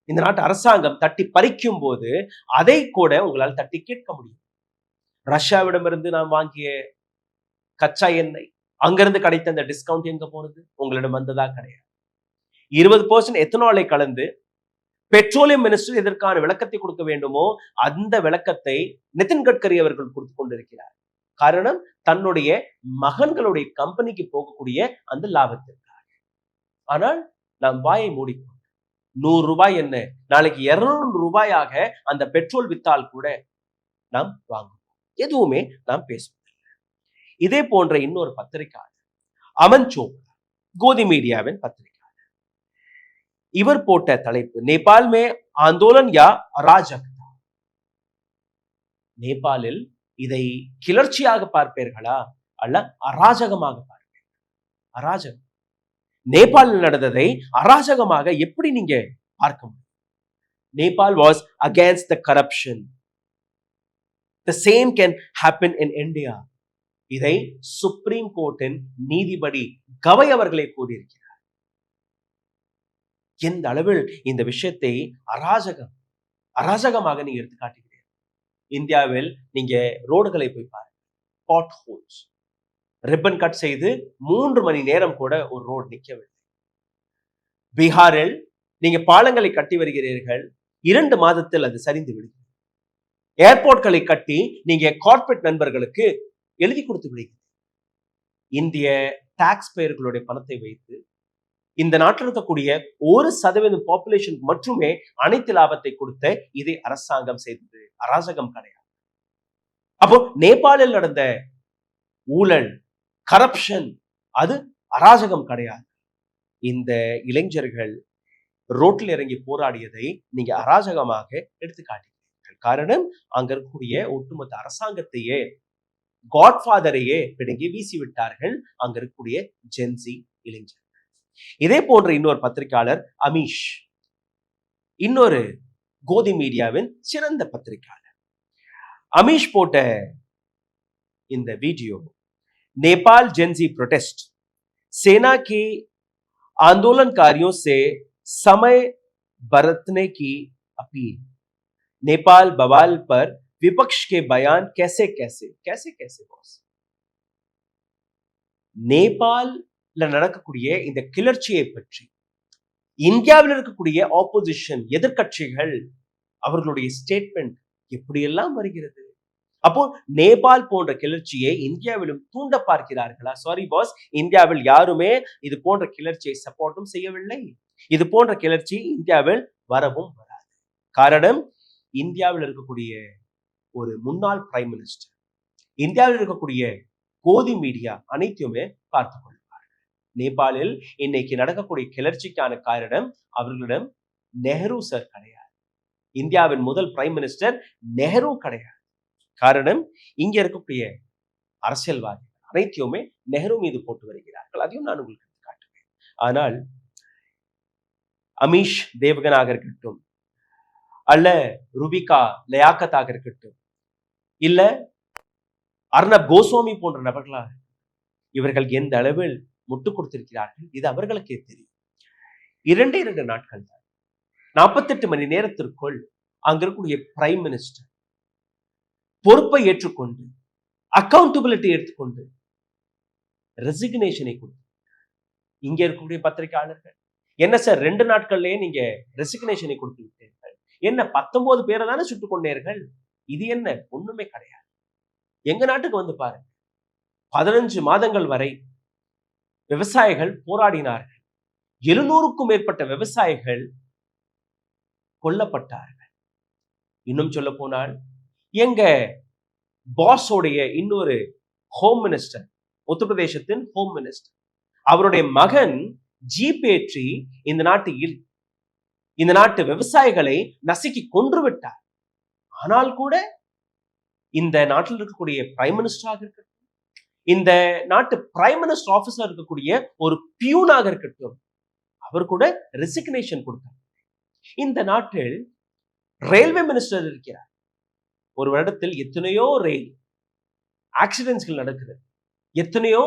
இந்த நாட்டு அரசாங்கம் தட்டி பறிக்கும் போது அதை கூட உங்களால் தட்டி கேட்க முடியும். ரஷ்யாவிடமிருந்து நாம் வாங்கிய கச்சா எண்ணெய், அங்கிருந்து கிடைத்த அந்த டிஸ்கவுண்ட் எங்க போனது? உங்களிடம் வந்ததா? கிடையாது. 20% எத்தனாலை கலந்து பெட்ரோலியம் மினிஸ்டர் எதற்கான விளக்கத்தை கொடுக்க வேண்டுமோ அந்த விளக்கத்தை நிதின் கட்கரி அவர்கள் கொடுத்துக் கொண்டிருக்கிறார். காரணம், தன்னுடைய மகன்களுடைய கம்பெனிக்கு போகக்கூடிய அந்த லாபத்திற்காக. ஆனால் நாம் வாயை மூடிக்கொண்டு 100 ரூபாய் என்ன, நாளைக்கு 200 ரூபாயாக அந்த பெட்ரோல் வித்தால் கூட நாம் வாங்குவோம். எதுவுமே நாம் பேசுவதில்லை. இதே போன்ற இன்னொரு பத்திரிகையாளர் அமன் சோப்ரா, கோதி மீடியாவின் பத்திரிகையாளர், இவர் போட்ட தலைப்பு, நேபாள் மே ஆந்தோலன் யா அராஜகதா. நேபாளில் இதை கிளர்ச்சியாக பார்ப்பீர்களா அல்ல அராஜகமாக பார்ப்பீர்கள்? அராஜகம். நேபாளில் நடந்ததை அராஜகமாக எப்படி நீங்க பார்க்க முடியும்? Nepal was against the corruption. The same can happen in India. இதை சுப்ரீம் கோர்ட்டின் நீதிபதி கவை அவர்களே கூறியிருக்கிறார். எந்த அளவில் இந்த விஷயத்தை அராஜகமாக நீங்க எடுத்து காட்டுகிறீர்கள். இந்தியாவில் நீங்க ரோடுகளை போய் பாருங்க, பாட் ஹோல்ஸ், ரிப்பன் கட் செய்து 3 மணி நேரம் கூட ஒரு ரோடு நிற்கவில்லை. பீகாரில் நீங்க பாலங்களை கட்டி வருகிறீர்கள், 2 மாதத்தில் அது சரிந்து விடுகிறது. ஏர்போர்ட்களை கட்டி நீங்க கார்ப்பரேட் நண்பர்களுக்கு எழுதி கொடுத்து விடுகிறது. இந்திய டாக்ஸ் பேயர்களுடைய பணத்தை வைத்து இந்த நாட்டில் இருக்கக்கூடிய 1% பாப்புலேஷன் மட்டுமே அனைத்து லாபத்தை கொடுத்த இதை அரசாங்கம் செய்தது. அராஜகம் கிடையாது. அப்போ நேபாளில் நடந்த ஊழல், கரப்ஷன், அது அராஜகம் கிடையாது. இந்த இளைஞர்கள் ரோட்டில் இறங்கி போராடியதை நீங்க அராஜகமாக எடுத்து காட்டுகிறீர்கள். காரணம், அங்க இருக்கக்கூடிய ஒட்டுமொத்த அரசாங்கத்தையே, காட்ஃபாதரையே பிடுங்கி வீசிவிட்டார்கள் அங்க இருக்கக்கூடிய ஜென்சி இளைஞர். இதே போன்ற இன்னொரு பத்திரிகையாளர் அமீஷ், இன்னொரு கோதி மீடியாவின் சிறந்த பத்திரிகையாளர், அமீஷ் போட்ட இந்த வீடியோ, नेपाल जेंजी प्रोटेस्ट, सेना के आंदोलनकारियों से समय बरतने की अपील, नेपाल बवाल पर विपक्ष के बयान कैसे कैसे कैसे कैसे बॉस. நேபாள்ல நடக்கக்கூடிய இந்த கிளர்ச்சியை பற்றி இந்தியாவில் இருக்கக்கூடிய ஆப்போசிஷன் எதிர்கட்சிகள் அவர்களுடைய ஸ்டேட்மெண்ட் எப்படியெல்லாம் வருகிறது. அப்போ நேபாள் போன்ற கிளர்ச்சியை இந்தியாவிலும் தூண்ட பார்க்கிறார்களா? சாரி பாஸ், இந்தியாவில் யாருமே இது போன்ற கிளர்ச்சியை சப்போர்ட்டும் செய்யவில்லை. இது போன்ற கிளர்ச்சி இந்தியாவில் வரவும் வராது. காரணம், இந்தியாவில் இருக்கக்கூடிய ஒரு முன்னாள் பிரைம் மினிஸ்டர், இந்தியாவில் இருக்கக்கூடிய கோதி மீடியா அனைத்துமே பார்த்துக் கொள்வார்கள். நேபாளில் இன்னைக்கு நடக்கக்கூடிய கிளர்ச்சிக்கான காரணம் அவர்களிடம் நெஹ்ரு சார் கிடையாது, இந்தியாவின் முதல் பிரைம் மினிஸ்டர் நெஹ்ரு கிடையாது. காரணம், இங்க இருக்கக்கூடிய அரசியல்வாதிகள் அனைத்தையுமே நெஹ்ரு மீது போட்டு வருகிறார்கள். அதையும் நான் உங்களுக்கு காட்டுவேன். ஆனால் அமீஷ் தேவகனாக இருக்கட்டும், அல்ல ருபிகா லயாக்கத்தாக இருக்கட்டும், இல்ல அர்ணப் கோஸ்வாமி போன்ற நபர்களாக, இவர்கள் எந்த அளவில் முட்டு கொடுத்திருக்கிறார்கள் இது அவர்களுக்கே தெரியும். 2 நாட்கள் தான், 48 மணி நேரத்திற்குள் அங்க இருக்கக்கூடிய பிரைம் மினிஸ்டர் பொறுப்பை ஏற்றுக்கொண்டு, அக்கௌண்டபிலிட்டி எடுத்துக்கொண்டு ரெசிக்னேஷனை கொடுத்து, இங்க இருக்கக்கூடிய பத்திரிகையாளர்கள் என்ன சார் 2 நாட்கள்லயே நீங்க ரெசிக்னேஷனை கொடுத்து விட்டீர்கள், என்ன 19 பேரை தானே சுட்டுக் கொண்டீர்கள், இது என்ன ஒண்ணுமே கிடையாது. எங்க நாட்டுக்கு வந்து பாருங்க, 15 மாதங்கள் வரை விவசாயிகள் போராடினார்கள். 700க்கும் மேற்பட்ட விவசாயிகள் கொல்லப்பட்டார்கள். இன்னும் சொல்ல போனால் எங்க பாஸோடைய இன்னொரு ஹோம் மினிஸ்டர், உத்தரப்பிரதேசத்தின் ஹோம் மினிஸ்டர், அவருடைய மகன் ஜீப் ஏற்றி இந்த நாட்டு விவசாயிகளை நசுக்கி கொன்று விட்டார். ஆனால் கூட இந்த நாட்டில் இருக்கக்கூடிய பிரைம் மினிஸ்டராக இருக்கட்டும், இந்த நாட்டு பிரைம் மினிஸ்டர் ஆபீஸ்ல இருக்கக்கூடிய ஒரு பியூனாக இருக்கட்டும், அவர் கூட ரெசிக்னேஷன் கொடுத்தார். இந்த நாட்டில் ரயில்வே மினிஸ்டர் இருக்கிறார். ஒரு வருடத்தில் எத்தனையோ ரயில் ஆக்சிடென்ட்ஸ்கள் நடக்கிறது, எத்தனையோ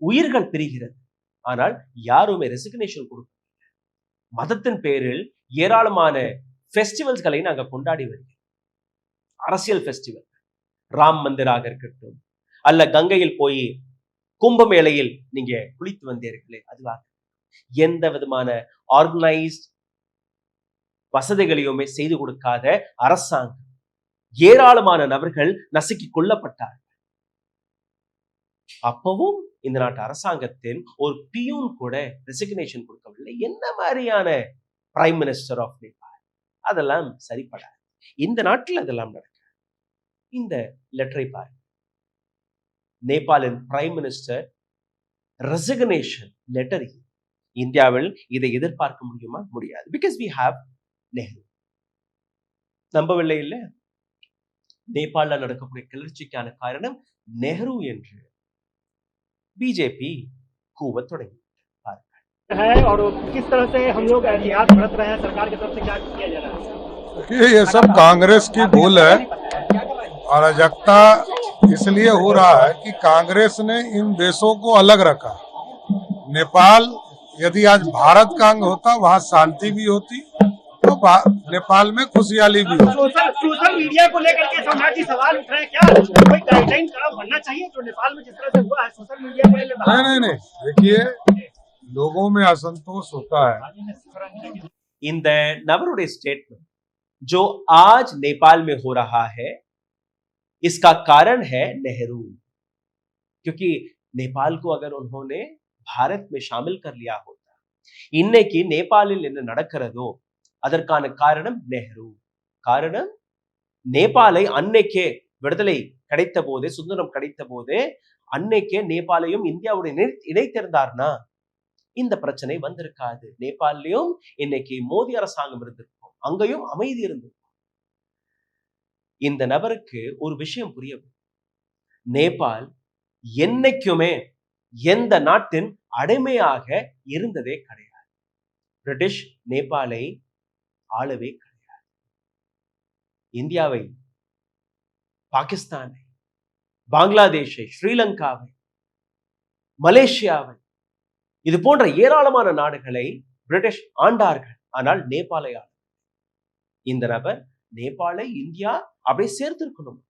உயிர்கள் பிரிகிறது. ஆனால் யாருமே ரெசிக்னேஷன் கொடுக்க. மதத்தின் பேரில் ஏராளமான ஃபெஸ்டிவல்ஸ்களை நாங்க கொண்டாடி வருகிறோம். அரசியல் ஃபெஸ்டிவல், ராம் மந்திராக இருக்கட்டும், அல்ல கங்கையில் போய் கும்பமேளையில் நீங்க குளித்து வந்தீர்களே அதுவாக, எந்த விதமான ஆர்கனைஸ்ட் வசதிகளையுமே செய்து கொடுக்காத அரசாங்கம், ஏராளமான நபர்கள் நசுக்கி கொல்லப்பட்டார்கள். அப்பவும் இந்த நாட்டு அரசாங்கத்தின் ஒரு பியூன் கூட ரெசிக்னேஷன் கொடுக்கவில்லை. என்ன மாதிரியான பிரைம் மினிஸ்டர் ஆஃப் நேபாள்? அதெல்லாம் சரிப்படாது. இந்த நாட்டில் அதெல்லாம் நடக்க. இந்த லெட்டரை பாருங்க. நேபாளின் பிரைம் மினிஸ்டர் ரெசிக்னேஷன் லெட்டர். இந்தியாவில் இதை எதிர்பார்க்க முடியுமா? முடியாது. Because we have Nehru. நம்பவில்லை இல்ல? நேபாளில் நடக்கக்கூடிய கிளர்ச்சிக்கான காரணம் நெஹ்ரு என்று बीजेपी கூவத் தொடங்கி है और किस तरह से हम लोग एहतियात बरत रहे हैं, सरकार की तरफ से क्या किया जा रहा है? देखिए, ये सब कांग्रेस की भूल है। अराजकता इसलिए हो रहा है कि कांग्रेस ने इन देशों को अलग रखा। नेपाल यदि आज भारत का अंग होता, वहाँ शांति भी होती, तो नेपाल में खुशहाली भी होती। सोशल मीडिया को लेकर के सम्राट जी सवाल उठ रहे हैं, क्या कोई गाइडलाइन बनना चाहिए जो नेपाल में जिस तरह से हुआ है सोशल मीडिया को लेकर? नहीं, देखिए, लोगों में असंतोष होता है। இந்த நபருடைய स्टेटमेंट जो आज नेपाल में हो रहा है, इसका कारण है नेहरू। क्योंकि नेपाल को अगर उन्होंने भारत में शामिल कर लिया होता, இன்னைக்கு நேபாளில் என்ன நடக்கிறதோ அதற்கான காரணம் நெஹ்ரு. காரணம், நேபாளை அன்னைக்கே விடுதலை கிடைத்த போதே, சுதந்திரம் கிடைத்த போதே அன்னைக்கே நேபாளையும் இந்தியாவுடைய இணைத்திருந்தார்னா இந்த பிரச்சனை வந்திருக்காது. நேபாளிலும் இன்னைக்கு மோடி அரசாங்கம் இருந்திருக்கும், அங்கேயும் அமைதி இருந்திருக்கும். இந்த நபருக்கு ஒரு விஷயம் புரியவும், நேபாள் என்னைக்குமே எந்த நாட்டின் அடிமையாக இருந்ததே கிடையாது. பிரிட்டிஷ் நேபாளை ஆளவே கிடையாது. இந்தியாவை, பாகிஸ்தானை, பங்களாதேஷை, ஸ்ரீலங்காவை, மலேசியாவை, இது போன்ற ஏராளமான நாடுகளை பிரிட்டிஷ் ஆண்டார்கள். ஆனால் நேபாளை ஆள இந்த நபர் நேபாளை இந்தியா அப்படியே சேர்த்திருக்கணுமா,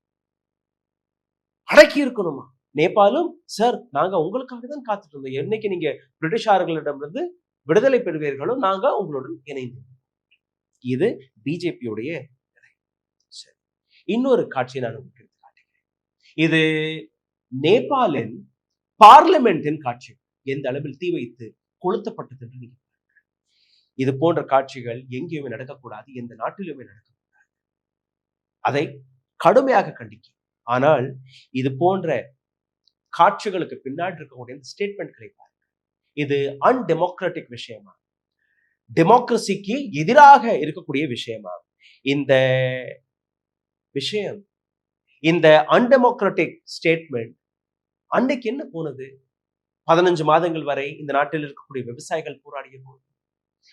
அடக்கி இருக்கணுமா? நேபாளும் சார் நாங்க உங்களுக்காக தான் காத்துட்டு இருந்தோம், என்னைக்கு நீங்க பிரிட்டிஷார்களிடமிருந்து விடுதலை பெறுவீர்களோ நாங்க உங்களுடன் இணைந்தோம். இது பிஜேபியுடைய சரி. இன்னொரு காட்சியை நான் உங்களுக்கு எடுத்து காட்டுகிறேன். இது நேபாளின் பார்லிமெண்டின் காட்சி. எந்த அளவில் தீ வைத்து கொளுத்தப்பட்டது என்று நீங்க பாருங்கள். இது போன்ற காட்சிகள் எங்கேயுமே நடக்கக்கூடாது, எந்த நாட்டிலுமே நடக்கக்கூடாது. அதை கடுமையாக கண்டிக்கும். ஆனால் இது போன்ற காட்சிகளுக்கு பின்னாடி இருக்கக்கூடிய ஸ்டேட்மெண்ட்களை பாருங்க. இது அன்டெமோக்ராட்டிக் விஷயமா, டெமோக்ரஸிக்கு எதிராக இருக்கக்கூடிய விஷயமா? இந்த விஷயம், இந்த அன்டெமோக்ராட்டிக் ஸ்டேட்மெண்ட் அன்னைக்கு என்ன போனது? 15 மாதங்கள் வரை இந்த நாட்டில் இருக்கக்கூடிய விவசாயிகள் போராடிய போது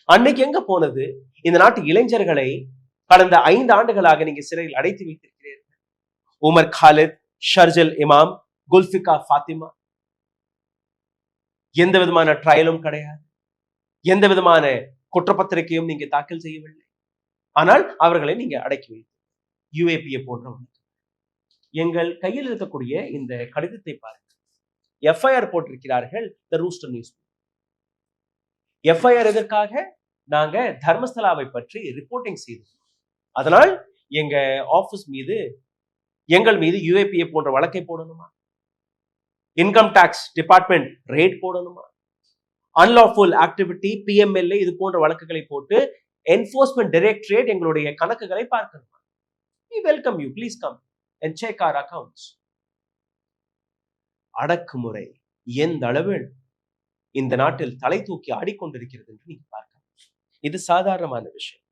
அன்னைக்கு எங்க போனது? இந்த நாட்டு இளைஞர்களை கடந்த 5 ஆண்டுகளாக நீங்க சிறையில் அடைத்து வைத்திருக்கிறீர்கள். உமர் காலித், ஷர்ஜல் இமாம், குல்ஃபிகா ஃபாத்திமா, எந்த விதமான ட்ரையலும் கிடையாது, எந்த விதமான குற்றப்பத்திரிகையும் நீங்க தாக்கல் செய்யவில்லை. ஆனால் அவர்களை நீங்க அடக்கி வைத்து யுஏபிஏ போன்ற எங்கள் கையில் இருக்கக்கூடிய இந்த கடிதத்தை பாருங்க. எஃப்ஐஆர் போட்டிருக்கிறார்கள் தி ரூஸ்டர் நியூஸ். எஃப்ஐஆர் எதற்காக? நாங்க தர்மஸ்தலாவை பற்றி ரிப்போர்ட்டிங் செய்தோம், அதனால் எங்க ஆபீஸ் மீது, எங்கள் மீது யுஏபிஏ போன்ற வழக்கை போடணுமா? இன்கம் டாக்ஸ் டிபார்ட்மெண்ட் ரேட் போடணுமா? அன்லாஃபுல் ஆக்டிவிட்டி, PMLA இது போன்ற வழக்குகளை போட்டு என்ஃபோர்ஸ்மெண்ட் டைரக்டரேட் எங்களுடைய கணக்குகளை பார்க்கணும். We welcome you, please come and check our accounts. அடக்குமுறை எந்த அளவில் இந்த நாட்டில் தலை தூக்கி ஆடிக்கொண்டிருக்கிறது என்று நீங்க பார்க்கலாம். இது சாதாரணமான விஷயம்.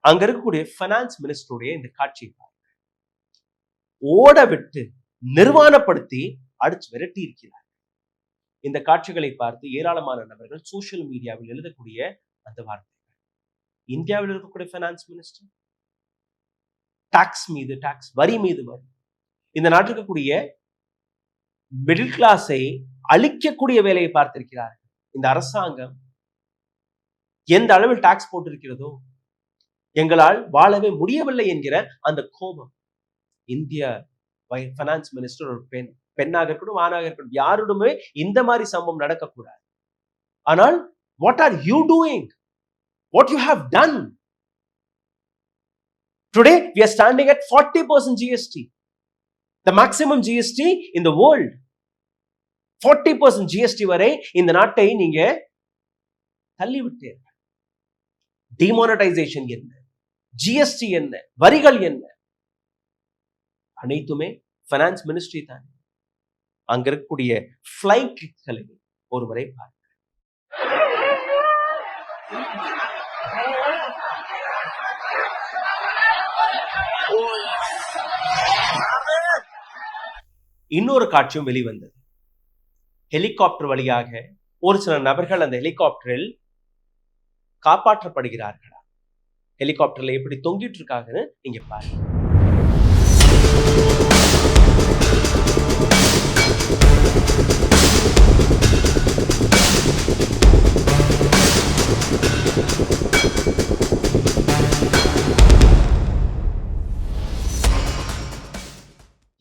அங்க இருக்கக்கூடிய பைனான்ஸ் மினிஸ்டருடைய இந்த காட்சியை பாருங்க. ஓட விட்டு நிர்வாணப்படுத்தி அடிச்சு விரட்டி இருக்கிறார். இந்த காட்சிகளை பார்த்து ஏராளமான நபர்கள் சோசியல் மீடியாவில் எழுதக்கூடிய அந்த வார்த்தைகள். இந்தியாவில் இருக்கக்கூடிய பைனான்ஸ் மினிஸ்டர் டாக்ஸ் மீது டாக்ஸ், வரி மீது வரி, இந்த நாட்டில் இருக்கக்கூடிய மிடில் கிளாஸை அழிக்கக்கூடிய வேலையை பார்த்திருக்கிறார்கள். இந்த அரசாங்கம் எந்த அளவில் டாக்ஸ் போட்டிருக்கிறதோ எங்களால் வாழவே முடியவில்லை என்கிற அந்த கோபம். இந்திய பைனான்ஸ் மினிஸ்டர் ஒரு பெண்ணாக இருக்கட்டும், ஆணாக இருக்கட்டும், யாருடுமே இந்த மாதிரி சம்பவம் நடக்கக்கூடாது. ஆனால் what are you doing? What you have done? Today we are standing at 40% GST, the maximum GST in the world. 40% GST வரை இந்த நாட்டை நீங்க தள்ளிவிட்டீர்கள். டிமானடைசேஷன் என்ன, GST என்ன, வரிகள் என்ன, அனைத்துமே பைனான்ஸ் மினிஸ்ட்ரி தான். அங்க இருக்கக்கூடிய ஃபிளைட்களை ஒருவரை பார்க்க. இன்னொரு காட்சியும் வெளிவந்தது. ஹெலிகாப்டர் வழியாக ஒரு சில நபர்கள் அந்த ஹெலிகாப்டரில் காப்பாற்றப்படுகிறார்களா? ஹெலிகாப்டர்ல எப்படி தொங்கிட்டு இருக்காங்கன்னு நீங்க பாருங்க.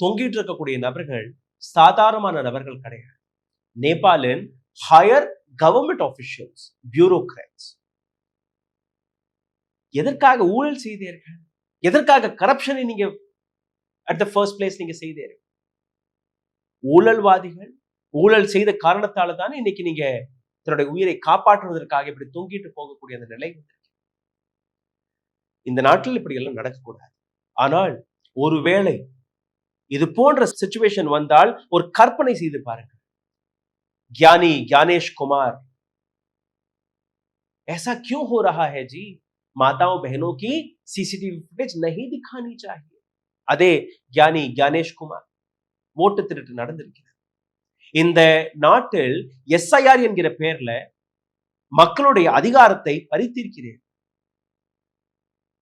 தொங்கிட்டு இருக்கக்கூடிய நபர்கள் சாதாரணமான நபர்கள் கிடையாது. நேபாளின் ஹையர் கவர்மெண்ட் ஆபீஷியல்ஸ், பியூரோக்ராட்ஸ். எதற்காக ஊழல் செய்தீர்கள்? எதற்காக கரப்ஷனை நீங்க அட் த ஃபர்ஸ்ட் பிளேஸ் நீங்க செய்தீர்கள்? ஊழல்வாதிகள் ஊழல் செய்த காரணத்தால தானே இன்னைக்கு நீங்க தன்னுடைய உயிரை காப்பாற்றுவதற்காக இப்படி தொங்கிட்டு போகக்கூடிய அந்த நிலை வந்திருக்கு. இந்த நாட்டில் இப்படி எல்லாம் நடக்கக்கூடாது. ஆனால் ஒருவேளை இது போன்ற சிச்சுவேஷன் வந்தால் ஒரு கற்பனை செய்து பாருங்க. ज्ञानी ज्ञानेश कुमार, ऐसा क्यों हो रहा है जी? माताओं बहनों की सीसीटीवी फुटेज नहीं दिखानी चाहिए. அதே ज्ञानी ज्ञानेश குமார் ஓட்டு திருட்டு நடந்திருக்கிறது. இந்த நாட்டில் SIR என்கிற பெயர்ல மக்களுடைய அதிகாரத்தை பறித்திருக்கிறேன்.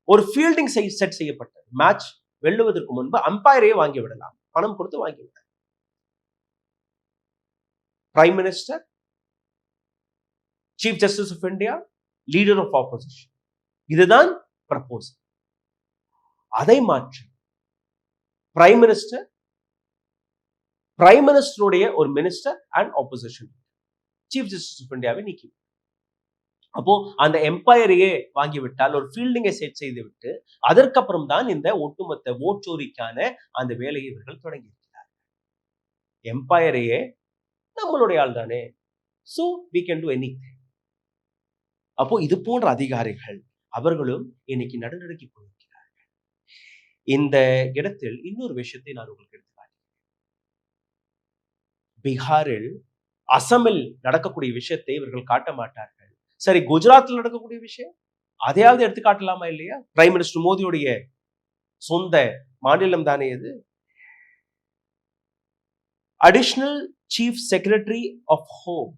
ஒரு ஃபீல்டிங் செட் செய்யப்பட்டது. மேட்ச் வெல்லுவதற்கு முன்பு அம்பையரையே வாங்கி விடலாம், பணம் கொடுத்து வாங்கி விடலாம். Prime Minister, Chief Justice of India, Leader of Opposition. இதுதான் ப்ரப்போசல். அதை மாற்றி பிரைம் மினிஸ்டருடைய ஒரு minister and opposition chief justice of இந்தியாவை நீக்கி. அப்போ அந்த எம்பையரையே வாங்கிவிட்டால், ஒரு ஃபீல்டிங்கை செட் செய்து விட்டு அதற்கப்புறம் தான் இந்த ஒட்டுமொத்த ஓட்சோரிக்கான அந்த வேலையை இவர்கள் தொடங்கி இருக்கிறார்கள். எம்பையரையே நம்மளுடைய ஆள் தானே, so we can do anything. அப்போ இது போன்ற அதிகாரிகள் அவர்களும் இன்னைக்கு நடுநடுக்கி போயிருக்கிறார்கள். இந்த இடத்தில் இன்னொரு விஷயத்தை நான் உங்களுக்கு எடுத்து காட்டுகிறேன். பீகாரில், அசமில் நடக்கக்கூடிய விஷயத்தை இவர்கள் காட்ட மாட்டார்கள். சரி, குஜராத்தில் நடக்கக்கூடிய விஷயம் அதையாவது எடுத்து காட்டலாமா இல்லையா? பிரைம் மினிஸ்டர் மோடியுடைய சொந்த மாநிலம் தானே இது. Additional chief secretary of home,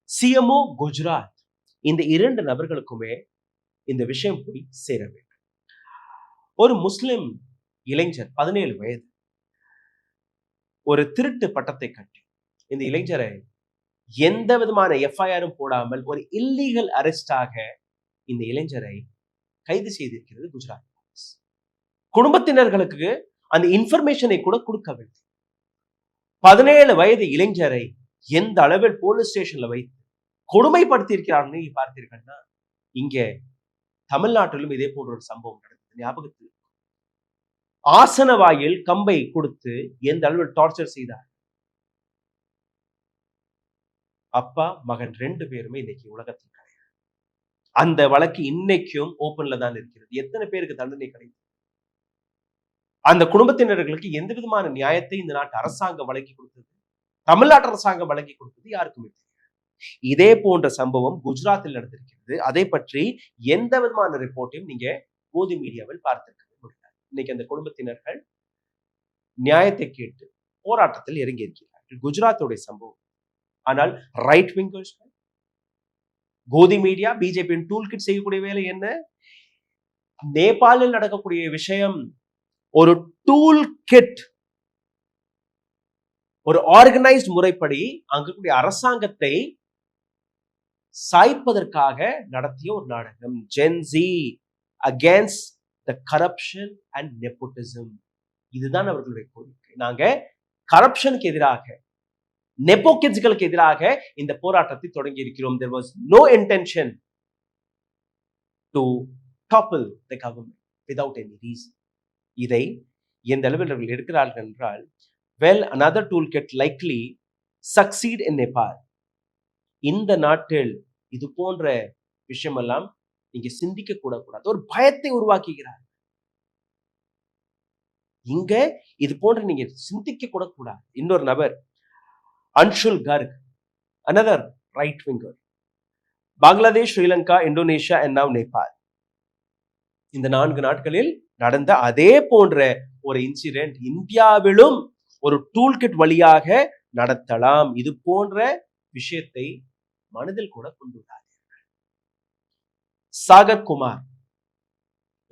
CMO Gujarat, இந்த இரண்டு நபர்களுக்குமே இந்த விஷயம் போய் சேர வேண்டும். ஒரு முஸ்லிம் இளைஞர் 17 வயது ஒரு திருட்டு பட்டத்தை கட்டி இந்த இளைஞரை எந்த விதமான FIR-ம் போடாமல் ஒரு இல்லீகல் அரெஸ்டாக இந்த இளைஞரை கைது செய்திருக்கிறது குஜராத் போலீஸ். குடும்பத்தினர்களுக்கு அந்த இன்ஃபர்மேஷனை கூட கொடுக்கவில்லை. 17 வயது இளைஞரை எந்த அளவில் போலீஸ் ஸ்டேஷன்ல வைத்து கொடுமைப்படுத்தி இருக்கிறார்கள் நீங்க பார்த்தீர்கள்னா, இங்க தமிழ்நாட்டிலும் இதே போன்ற ஒரு சம்பவம் நடந்தது. ஞாபகத்தில் ஆசன வாயில் கம்பை கொடுத்து எந்த அளவில் டார்ச்சர் செய்தார். அப்பா மகன் 2 பேருமே இன்னைக்கு உலகத்தில் கிடையாது. அந்த வழக்கு இன்னைக்கும் ஓபன்ல தான் இருக்கிறது. எத்தனை பேருக்கு தண்டனை கிடைக்கும்? அந்த குடும்பத்தினர்களுக்கு எந்த விதமான நியாயத்தை இந்த நாட்டு அரசாங்கம் வழங்கி கொடுத்தது? தமிழ்நாட்டு அரசாங்கம் வழங்கி கொடுத்தது யாருக்குமே தெரியாது. இதே போன்ற சம்பவம் குஜராத்தில் நடந்திருக்கிறது. அதை பற்றி எந்த விதமான ரிப்போர்ட்டையும் நீங்க மோதி மீடியாவில் பார்த்திருக்க முடியாது. இன்னைக்கு அந்த குடும்பத்தினர்கள் நியாயத்தை கேட்டு போராட்டத்தில் இறங்கி இருக்கிறார்கள். குஜராத்தோடைய சம்பவம். ஆனால் ரைட் விங்கர்ஸ் கோதி மீடியா பிஜேபியின் டூல் கிட் செய்யக்கூடிய வேலை என்ன? நேபாளில் நடக்கக்கூடிய விஷயம் ஒரு டூல் கிட், ஒரு ஆர்கனைஸ்ட் முறைப்படி அங்கக்கூடிய அரசாங்கத்தை சாய்ப்பதற்காக நடத்திய ஒரு நாடகம். Gen Z against the corruption and nepotism. இதுதான் அவர்களுடைய கோரிக்கை. நாங்க கரப்ஷனுக்கு எதிராக, நெப்போகிட்ஸ்களுக்கு எதிராக இந்த போராட்டத்தை தொடங்கி இருக்கிறோம். There was no intention to topple the government without any reason. இதை எந்த அளவில் அவர்கள் எடுக்கிறார்கள் என்றால், well, another toolkit likely succeed in Nepal. இந்த நாட்டில் இது போன்ற விஷயமெல்லாம் நீங்க சிந்திக்க கூடாது. ஒரு பயத்தை உருவாக்குகிறார். இங்க இது போன்ற நீங்க சிந்திக்க கூட கூடாது. இன்னொரு நபர் Anshul Garg, another right winger, Bangladesh, Sri Lanka, Indonesia and now Nepal. இந்த 4 நாட்களில் நடந்த அதே போன்ற ஒரு இன்சிடென்ட் இந்தியாவிலும் ஒரு டூல்கிட் வழியாக நடத்தலாம். இது போன்ற விஷயத்தை மனதில் கூட கொண்டு வராதீர்கள். Sagar Kumar,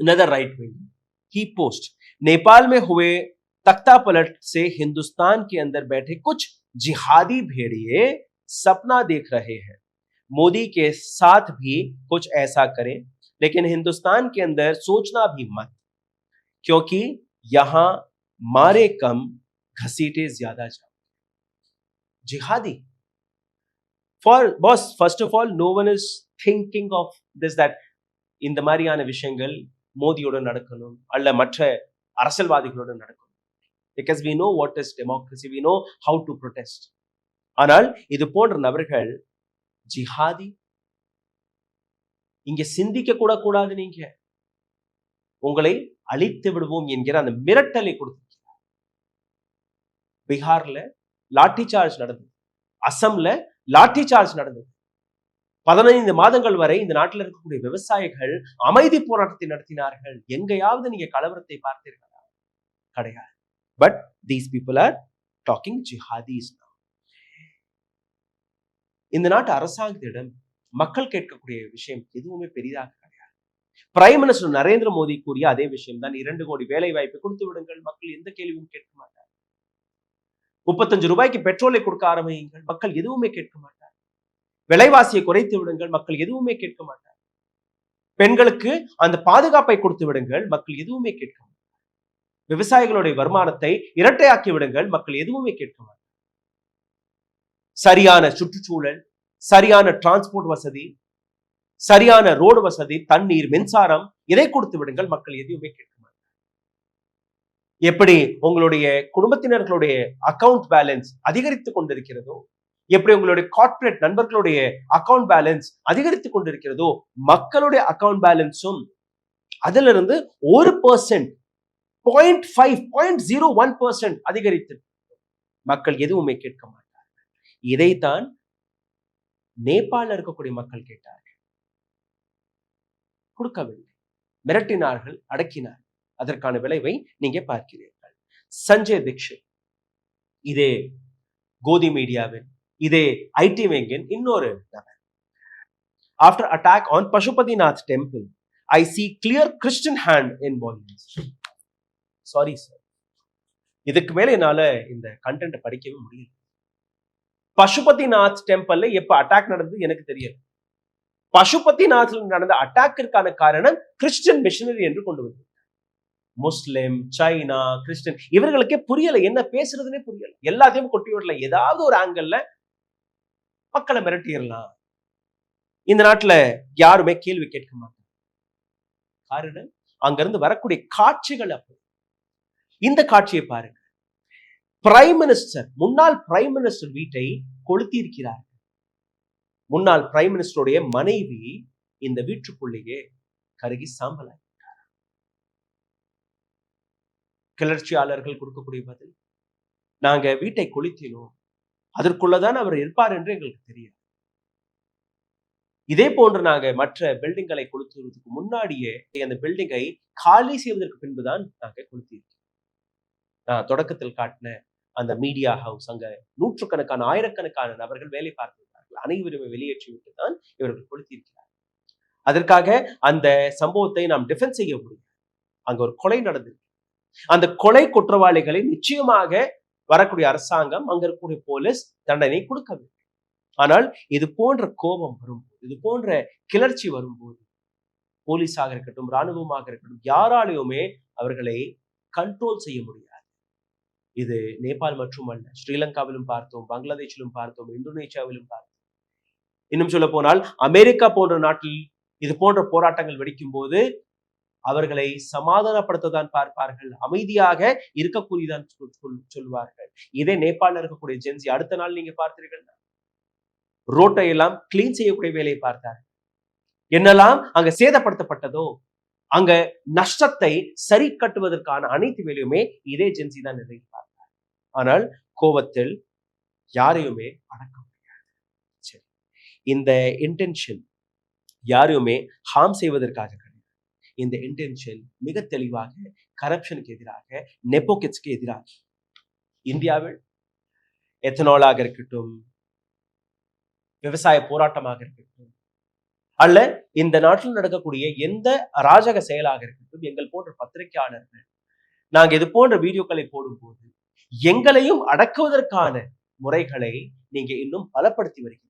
another right winger, he post, Nepal में हुए तख्ता पलट से हिंदुस्तान के अंदर बैठे कुछ जिहादी भेड़िए सपना देख रहे हैं, मोदी के साथ भी कुछ ऐसा करें, लेकिन हिंदुस्तान के अंदर सोचना भी मत, क्योंकि यहां मारे कम घसीटे ज्यादा जाओ. Jihadi. Boss, first of all, no one is thinking of this, that இந்த மாதிரியான விஷயங்கள் மோதியோட நடக்கணும் அல்ல மற்ற அரசியல்வாதிகளோட நடக்கணும். Because we know what is democracy, we know how to protest. ஆனால் இது போன்ற நபர்கள் ஜிஹாதி, இங்க சிந்திக்க கூட கூடாது, நீங்க உங்களை அழித்து விடுவோம் என்கிற அந்த மிரட்டலை கொடுத்திருக்கிறார். பீகார்ல லாட்டி சார்ஜ் நடந்தது, அசம்ல லாட்டி சார்ஜ் நடந்தது. 15 மாதங்கள் வரை இந்த நாட்டில் இருக்கக்கூடிய விவசாயிகள் அமைதி போராட்டத்தை நடத்தினார்கள். எங்கேயாவது நீங்க கலவரத்தை பார்த்தீர்களா? கிடையாது. But these people are talking jihadis. இந்த நாட்டு அரசாங்கத்திடம் மக்கள் கேட்கக்கூடிய விஷயம் எதுவுமே பெரிதாக கிடையாது. பிரைம் மினிஸ்டர் நரேந்திர மோடி கூறிய அதே விஷயம் தான். 2 கோடி வேலை வாய்ப்பை கொடுத்து விடுங்கள், மக்கள் எந்த கேள்வியும் கேட்க மாட்டார். 35 ரூபாய்க்கு பெட்ரோலை கொடுக்க ஆரம்பியுங்கள், மக்கள் எதுவுமே கேட்க மாட்டார். விலைவாசியை குறைத்து விடுங்கள், மக்கள் எதுவுமே கேட்க மாட்டார். பெண்களுக்கு அந்த பாதுகாப்பை கொடுத்து விடுங்கள், மக்கள் எதுவுமே கேட்க மாட்டார். விவசாயிகளுடைய வருமானத்தை இரட்டையாக்கி விடுங்கள், மக்கள் எதுவுமே கேட்க மாட்டார். சரியான சுற்றுச்சூழல், சரியான டிரான்ஸ்போர்ட் வசதி, சரியான ரோடு வசதி, தண்ணீர், மின்சாரம், இதை கொடுத்து விடுங்கள், மக்கள் எதுவுமே கேட்க மாட்டார். எப்படி உங்களுடைய குடும்பத்தினர்களுடைய அக்கவுண்ட் பேலன்ஸ் அதிகரித்துக் கொண்டிருக்கிறதோ, எப்படி உங்களுடைய கார்ப்பரேட் நண்பர்களுடைய அக்கவுண்ட் பேலன்ஸ் அதிகரித்துக் கொண்டிருக்கிறதோ, மக்களுடைய அக்கவுண்ட் பேலன்ஸும் அதிலிருந்து 1%, 0.5, 0.01% அதிகரித்து மக்கள் எதுவுமே கேட்க மாட்டார்கள். இதைத்தான் நேபாளில் இருக்கக்கூடிய மக்கள் கேட்டார்கள், கொடுக்கவில்லை, மிரட்டினார்கள், அடக்கினார்கள். அதற்கான விளைவை நீங்க பார்க்கிறீர்கள். சஞ்சய் தீக்ஷித், இதே கோதி மீடியாவின், இதே ஐடி விங்கின் இன்னொரு நபர். After attack on Pashupatinath temple, I see clear Christian hand in violence. Sorry sir, இதுக்கு மேல என்னால இந்த கண்டென்ட் படிக்கவே முடியல. பசுபதிநாத் டெம்பிள்ல எப்ப அட்டாக் நடந்தது எனக்கு தெரியல. பசுபதிநாத்ல நடந்த அட்டாக்கிற்கான காரணம் கிறிஸ்டியன் மிஷனரி என்று கொண்டு வந்தது. முஸ்லிம், சைனா, கிறிஸ்டியன், இவர்களுக்கே புரியல, என்ன பேசுறதுன்னே புரியல. எல்லாத்தையும் கொட்டி விடல, ஏதாவது ஒரு ஆங்கிள் மக்களை மிரட்டிடலாம். இந்த நாட்டுல யாருமே கேள்வி கேட்க மாட்டாங்க. காரணம் அங்கிருந்து வரக்கூடிய காட்சிகள் அப்படி. இந்த காட்சியை பாருங்க. பிரைம் மினிஸ்டர், முன்னாள் பிரைம் மினிஸ்டர் வீட்டை கொளுத்தி இருக்கிறார்கள். முன்னாள் பிரைம் மினிஸ்டருடைய மனைவி இந்த வீட்டுக்குள்ளேயே கருகி சாம்பலாய். கிளர்ச்சியாளர்கள் கொடுக்கக்கூடிய பதில், நாங்க வீட்டை கொளுத்தினோம், அதற்குள்ளதான் அவர் இருப்பார் என்று எங்களுக்கு தெரியும். இதே போன்று நாங்க மற்ற பில்டிங்களை கொளுத்துவதற்கு முன்னாடியே அந்த பில்டிங்கை காலி செய்வதற்கு பின்புதான் நாங்க கொளுத்தியிருக்கோம். நான் தொடக்கத்தில் காட்டின அந்த மீடியா ஹவுஸ், அங்க நூற்றுக்கணக்கான ஆயிரக்கணக்கான நபர்கள் வேலை பார்த்திருக்கிறார்கள். அனைவருமே வெளியேற்றி விட்டு தான் இவர்கள் கொளுத்தியிருக்கிறார்கள். அதற்காக அந்த சம்பவத்தை நாம் டிஃபென்ஸ் செய்ய முடியும். அங்க ஒரு கொலை நடந்திருக்கு. அந்த கொலை குற்றவாளிகளை நிச்சயமாக வரக்கூடிய அரசாங்கம், அங்க இருக்கக்கூடிய போலீஸ் தண்டனை கொடுக்க வேண்டும். ஆனால் இது போன்ற கோபம் வரும்போது, இது போன்ற கிளர்ச்சி வரும்போது போலீஸாக இருக்கட்டும், இராணுவமாக இருக்கட்டும், யாராலையுமே அவர்களை கண்ட்ரோல் செய்ய முடியாது. இது நேபாள் மட்டுமல்ல, ஸ்ரீலங்காவிலும் பார்த்தோம், பங்களாதேஷிலும் பார்த்தோம், இந்தோனேஷியாவிலும் பார்த்தோம். இன்னும் சொல்ல போனால் அமெரிக்கா போன்ற நாட்டில் இது போன்ற போராட்டங்கள் வெடிக்கும் போது அவர்களை சமாதானப்படுத்ததான் பார்ப்பார்கள், அமைதியாக இருக்கக்கூடியதான் சொல்வார்கள். இதே நேபாளில் இருக்கக்கூடிய ஜென்சி அடுத்த நாள் நீங்க பார்த்தீர்கள், ரோட்டை எல்லாம் கிளீன் செய்யக்கூடிய வேலையை பார்த்தார்கள். என்னெல்லாம் அங்க சேதப்படுத்தப்பட்டதோ, அங்க நஷ்டத்தை சரி கட்டுவதற்கான அனைத்து வேலையுமே இதே ஜென்சி தான் நிறைய பார்த்தார். ஆனால் கோபத்தில் யாரையுமே அடக்க முடியாது. சரி, இந்த இன்டென்ஷன் யாரையுமே ஹார்ம் செய்வதற்காக கிடையாது. இந்த இன்டென்ஷன் மிக தெளிவாக கரப்ஷனுக்கு எதிராக, நெப்போகிட்ஸ்க்கு எதிராக. இந்தியாவில் எத்தனாலாக இருக்கட்டும், விவசாய போராட்டமாக இருக்கட்டும், அல்ல இந்த நாட்டில் நடக்கக்கூடிய எந்த அராஜக செயலாக இருக்கட்டும், எங்கள் போன்ற பத்திரிகையாளர்கள் நாங்க இது போன்ற வீடியோக்களை போடும்போது எங்களையும் அடக்குவதற்கான முறைகளை நீங்க இன்னும் பலப்படுத்தி வருகிறீர்கள்.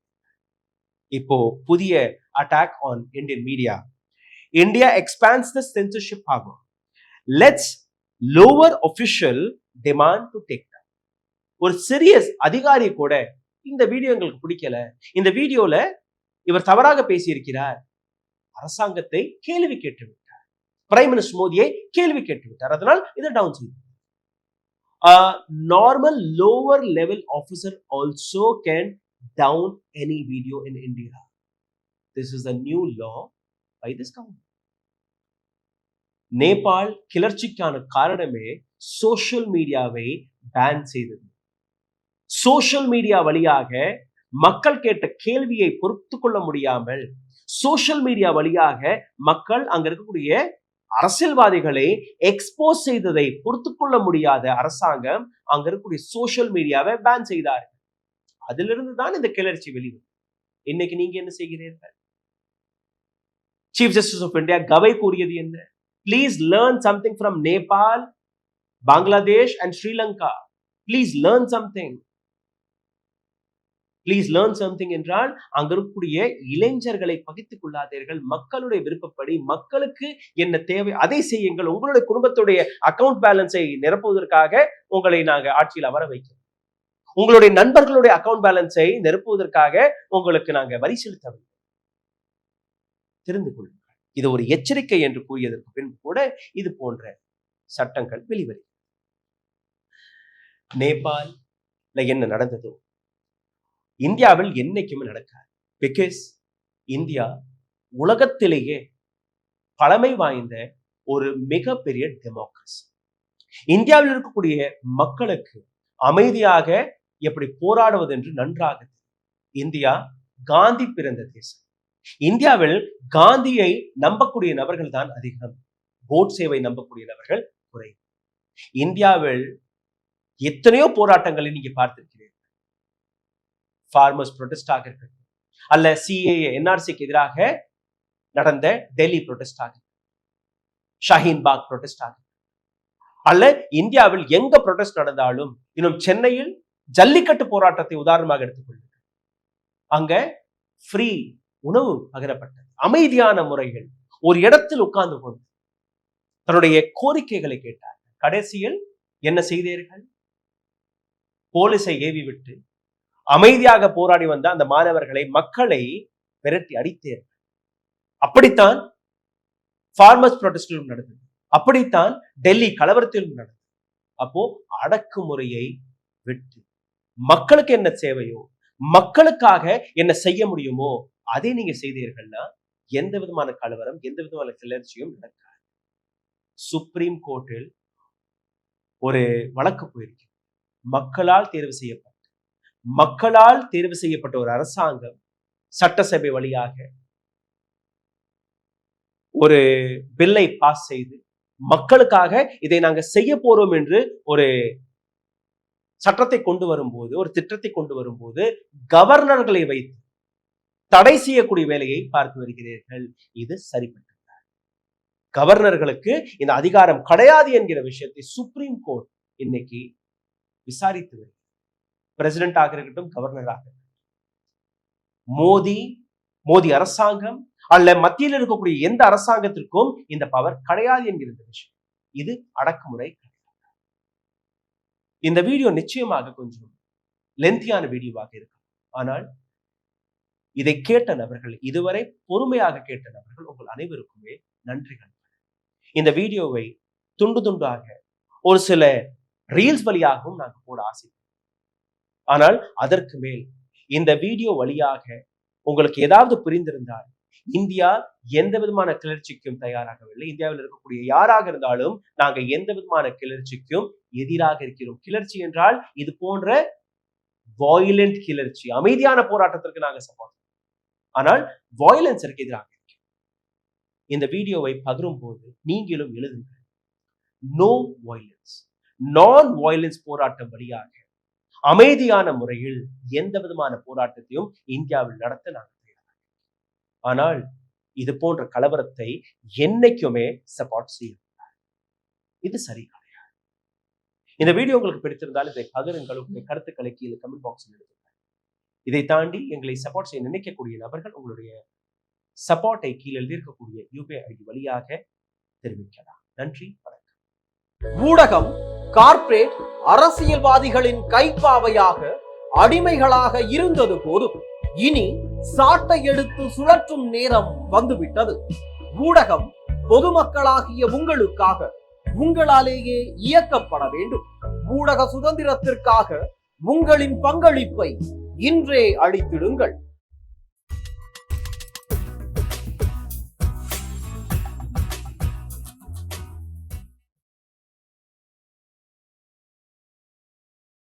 இப்போ புதிய attack on Indian media. India expands the censorship power. Let's lower official demand to take down. ஒரு சீரியஸ் அதிகாரி கூட இந்த வீடியோ எங்களுக்கு பிடிக்கல, இந்த வீடியோல இவர் தவறாக பேசியிருக்கிறார், அரசாங்கத்தை கேள்வி கேட்டு விட்டார், பிரைம் மினிஸ்டர் மோடியை கேள்வி கேட்டு விட்டார், அதனால் இதை டவுன் செய்தார். Normal lower level officer also can down any video in India. This is a new law by this government. Nepal கிளர்ச்சிக்கான காரணமே சோசியல் மீடியாவை பேன் செய்தது. சோசியல் மீடியா வழியாக மக்கள் கேட்ட கேள்வியை பொறுத்து கொள்ள முடியாமல், சோசியல் மீடியா வழியாக மக்கள் அங்க இருக்கக்கூடிய அரசியல்வாதிகளை எக்ஸ்போஸ் செய்ததை பொறுத்து கொள்ள முடியாத அரசாங்கம் அங்க இருக்கக்கூடிய சோசியல் மீடியாவை பேன் செய்தார்கள். அதிலிருந்து தான் இந்த கிளர்ச்சி வெளிவரும். இன்னைக்கு நீங்க என்ன செய்கிறீர்கள்? சீஃப் ஜஸ்டிஸ் ஆஃப் இந்தியா கவை கூறியது என்ன? Please learn something from Nepal, Bangladesh and Sri Lanka. Please learn something. Please learn something என்றால் அங்க இருக்கக்கூடிய இளைஞர்களை பகித்துக் கொள்ளாதீர்கள். மக்களுடைய விருப்பப்படி மக்களுக்கு என்ன தேவை அதை செய்யுங்கள். உங்களுடைய குடும்பத்துடைய அக்கவுண்ட் பேலன்ஸை நிரப்புவதற்காக உங்களை நாங்க ஆட்சியில் அமர வைக்கிறோம். உங்களுடைய நண்பர்களுடைய அக்கவுண்ட் பேலன்ஸை நிரப்புவதற்காக உங்களுக்கு நாங்க வரி செலுத்தவில்லை. தெரிந்து கொள்ளுங்கள். இது ஒரு எச்சரிக்கை என்று கூறியதற்கு பின்பு கூட இது போன்ற சட்டங்கள் வெளிவரும். நேபாள்ல என்ன நடந்ததோ இந்தியாவில் என்னைக்குமே நடக்காது. பிகாஸ் இந்தியா உலகத்திலேயே பழமை வாய்ந்த ஒரு மிகப்பெரிய டெமோக்ரஸி. இந்தியாவில் இருக்கக்கூடிய மக்களுக்கு அமைதியாக எப்படி போராடுவது என்று நன்றாக தெரியும். இந்தியா காந்தி பிறந்த தேசம். இந்தியாவில் காந்தியை நம்பக்கூடிய நபர்கள் தான் அதிகம், கோட்சேவை நம்பக்கூடிய நபர்கள் குறை. இந்தியாவில் எத்தனையோ போராட்டங்களை நீங்க பார்த்திருக்கிறீர்கள். ஃபார்மர்ஸ் ப்ரொடெஸ்டாக இருக்கட்டும், அல்ல சிஏஏ என்ஆர்சிக்கு எதிராக நடந்த டெல்லி ப்ரொடெஸ்டாக, ஷாஹீன் பாக் ப்ரொடெஸ்டாக, அல்ல இந்தியாவில் எங்க ப்ரொடெஸ்ட் நடந்தாலும், இன்னும் சென்னையில் ஜல்லிக்கட்டு போராட்டத்தை உதாரணமாக எடுத்துக்கொள்ளுங்கள். அங்க ஃப்ரீ உணவு பகிரப்பட்டது. அமைதியான முறைகள் ஒரு இடத்தில் உட்கார்ந்து கொண்டு தன்னுடைய கோரிக்கைகளை கேட்டார்கள். கடைசியில் என்ன செய்தீர்கள்? போலீஸை ஏவி விட்டு அமைதியாக போராடி வந்த அந்த மாணவர்களை, மக்களை விரட்டி அடித்தீர்கள். அப்படித்தான் ஃபார்மர்ஸ் ப்ரொடெஸ்டிலும் நடந்தது. அப்படித்தான் டெல்லி கலவரத்திலும் நடந்தது. அப்போ அடக்குமுறையை விட்டு மக்களுக்கு என்ன தேவையோ, மக்களுக்காக என்ன செய்ய முடியுமோ அதை நீங்க செய்தீர்கள்னா எந்த விதமான கலவரம், எந்த விதமான கிளர்ச்சியும் நடக்காது. சுப்ரீம் கோர்ட்டில் ஒரு வழக்கு போயிருக்கு. மக்களால் தேர்வு செய்யப்பட்ட ஒரு அரசாங்கம் சட்டசபை வழியாக ஒரு பில்லை பாஸ் செய்து மக்களுக்காக இதை நாங்க செய்ய போறோம் என்று ஒரு சட்டத்தை கொண்டு வரும்போது, ஒரு திட்டத்தை கொண்டு வரும்போது கவர்னர்களை வைத்து தடை செய்யக்கூடிய வேலையை பார்த்து வருகிறீர்கள். இது சரிப்பட்டது. கவர்னர்களுக்கு இந்த அதிகாரம் கிடையாது என்கிற விஷயத்தை சுப்ரீம் கோர்ட் இன்னைக்கு விசாரித்து வருகிறது. பிரசிடென்டாக இருக்கட்டும், கவர்னராக இருக்கட்டும், மோடி அரசாங்கம் அல்ல மத்தியில் இருக்கக்கூடிய எந்த அரசாங்கத்திற்கும் இந்த பவர் கிடையாது என்கிற விஷயம். இது அடக்குமுறை. இந்த வீடியோ நிச்சயமாக கொஞ்சம் லென்த்தியான வீடியோவாக இருக்கும். ஆனால் இதை கேட்ட நபர்கள், இதுவரை பொறுமையாக கேட்ட நபர்கள், உங்கள் அனைவருக்குமே நன்றிகள். இந்த வீடியோவை துண்டு துண்டாக ஒரு சில ரீல்ஸ் வழியாகவும் நாங்கள் போட ஆசை. ஆனால் அதற்கு மேல் இந்த வீடியோ வழியாக உங்களுக்கு ஏதாவது புரிந்திருந்தால், இந்தியா எந்த விதமான கிளர்ச்சிக்கும் தயாராகவில்லை. இந்தியாவில் இருக்கக்கூடிய யாராக இருந்தாலும் நாங்கள் எந்த விதமான கிளர்ச்சிக்கும் எதிராக இருக்கிறோம். கிளர்ச்சி என்றால் இது போன்ற வயலண்ட் கிளர்ச்சி, அமைதியான போராட்டத்திற்கு நாங்கள் சப்போர்ட். ஆனால் வயலன்ஸிற்கு எதிராக இருக்கிறோம். இந்த வீடியோவை பகிரும் போது நீங்களும் எழுதுங்கள், நோ வயலன்ஸ், நான் வயலன்ஸ் போராட்டம் வழியாக அமைதியான முறையில் எந்த விதமான போராட்டத்தையும் இந்தியாவில் நடத்த நாங்கள் தயாராக. ஆனால் இது போன்ற கலவரத்தை என்னைக்குமே சப்போர்ட் செய்யும். இது சரி கிடையாது. இந்த வீடியோ உங்களுக்கு பிடித்திருந்தால் இதை பகிருங்கள். உங்களுடைய கருத்துக்களை கீழே கமெண்ட் பாக்ஸில் எழுதுங்கள். இதை தாண்டி எங்களை சப்போர்ட் செய்ய நினைக்கக்கூடிய நபர்கள் உங்களுடைய சப்போர்ட்டை கீழே எழுதியிருக்கக்கூடிய யூபிஐ ஐடி வழியாக தெரிவிக்கலாம். நன்றி, வணக்கம். ஊடகம் கார்ப்பரேட் அரசியல்வாதிகளின் கைப்பாவையாக அடிமைகளாக இருந்தது போதும், இனி சாட்டை எடுத்து சுழற்றும் நேரம் வந்துவிட்டது. ஊடகம் பொதுமக்களாகிய உங்களுக்காக, உங்களாலேயே இயக்கப்பட வேண்டும். ஊடக சுதந்திரத்திற்காக உங்களின் பங்களிப்பை இன்றே அளித்திடுங்கள்.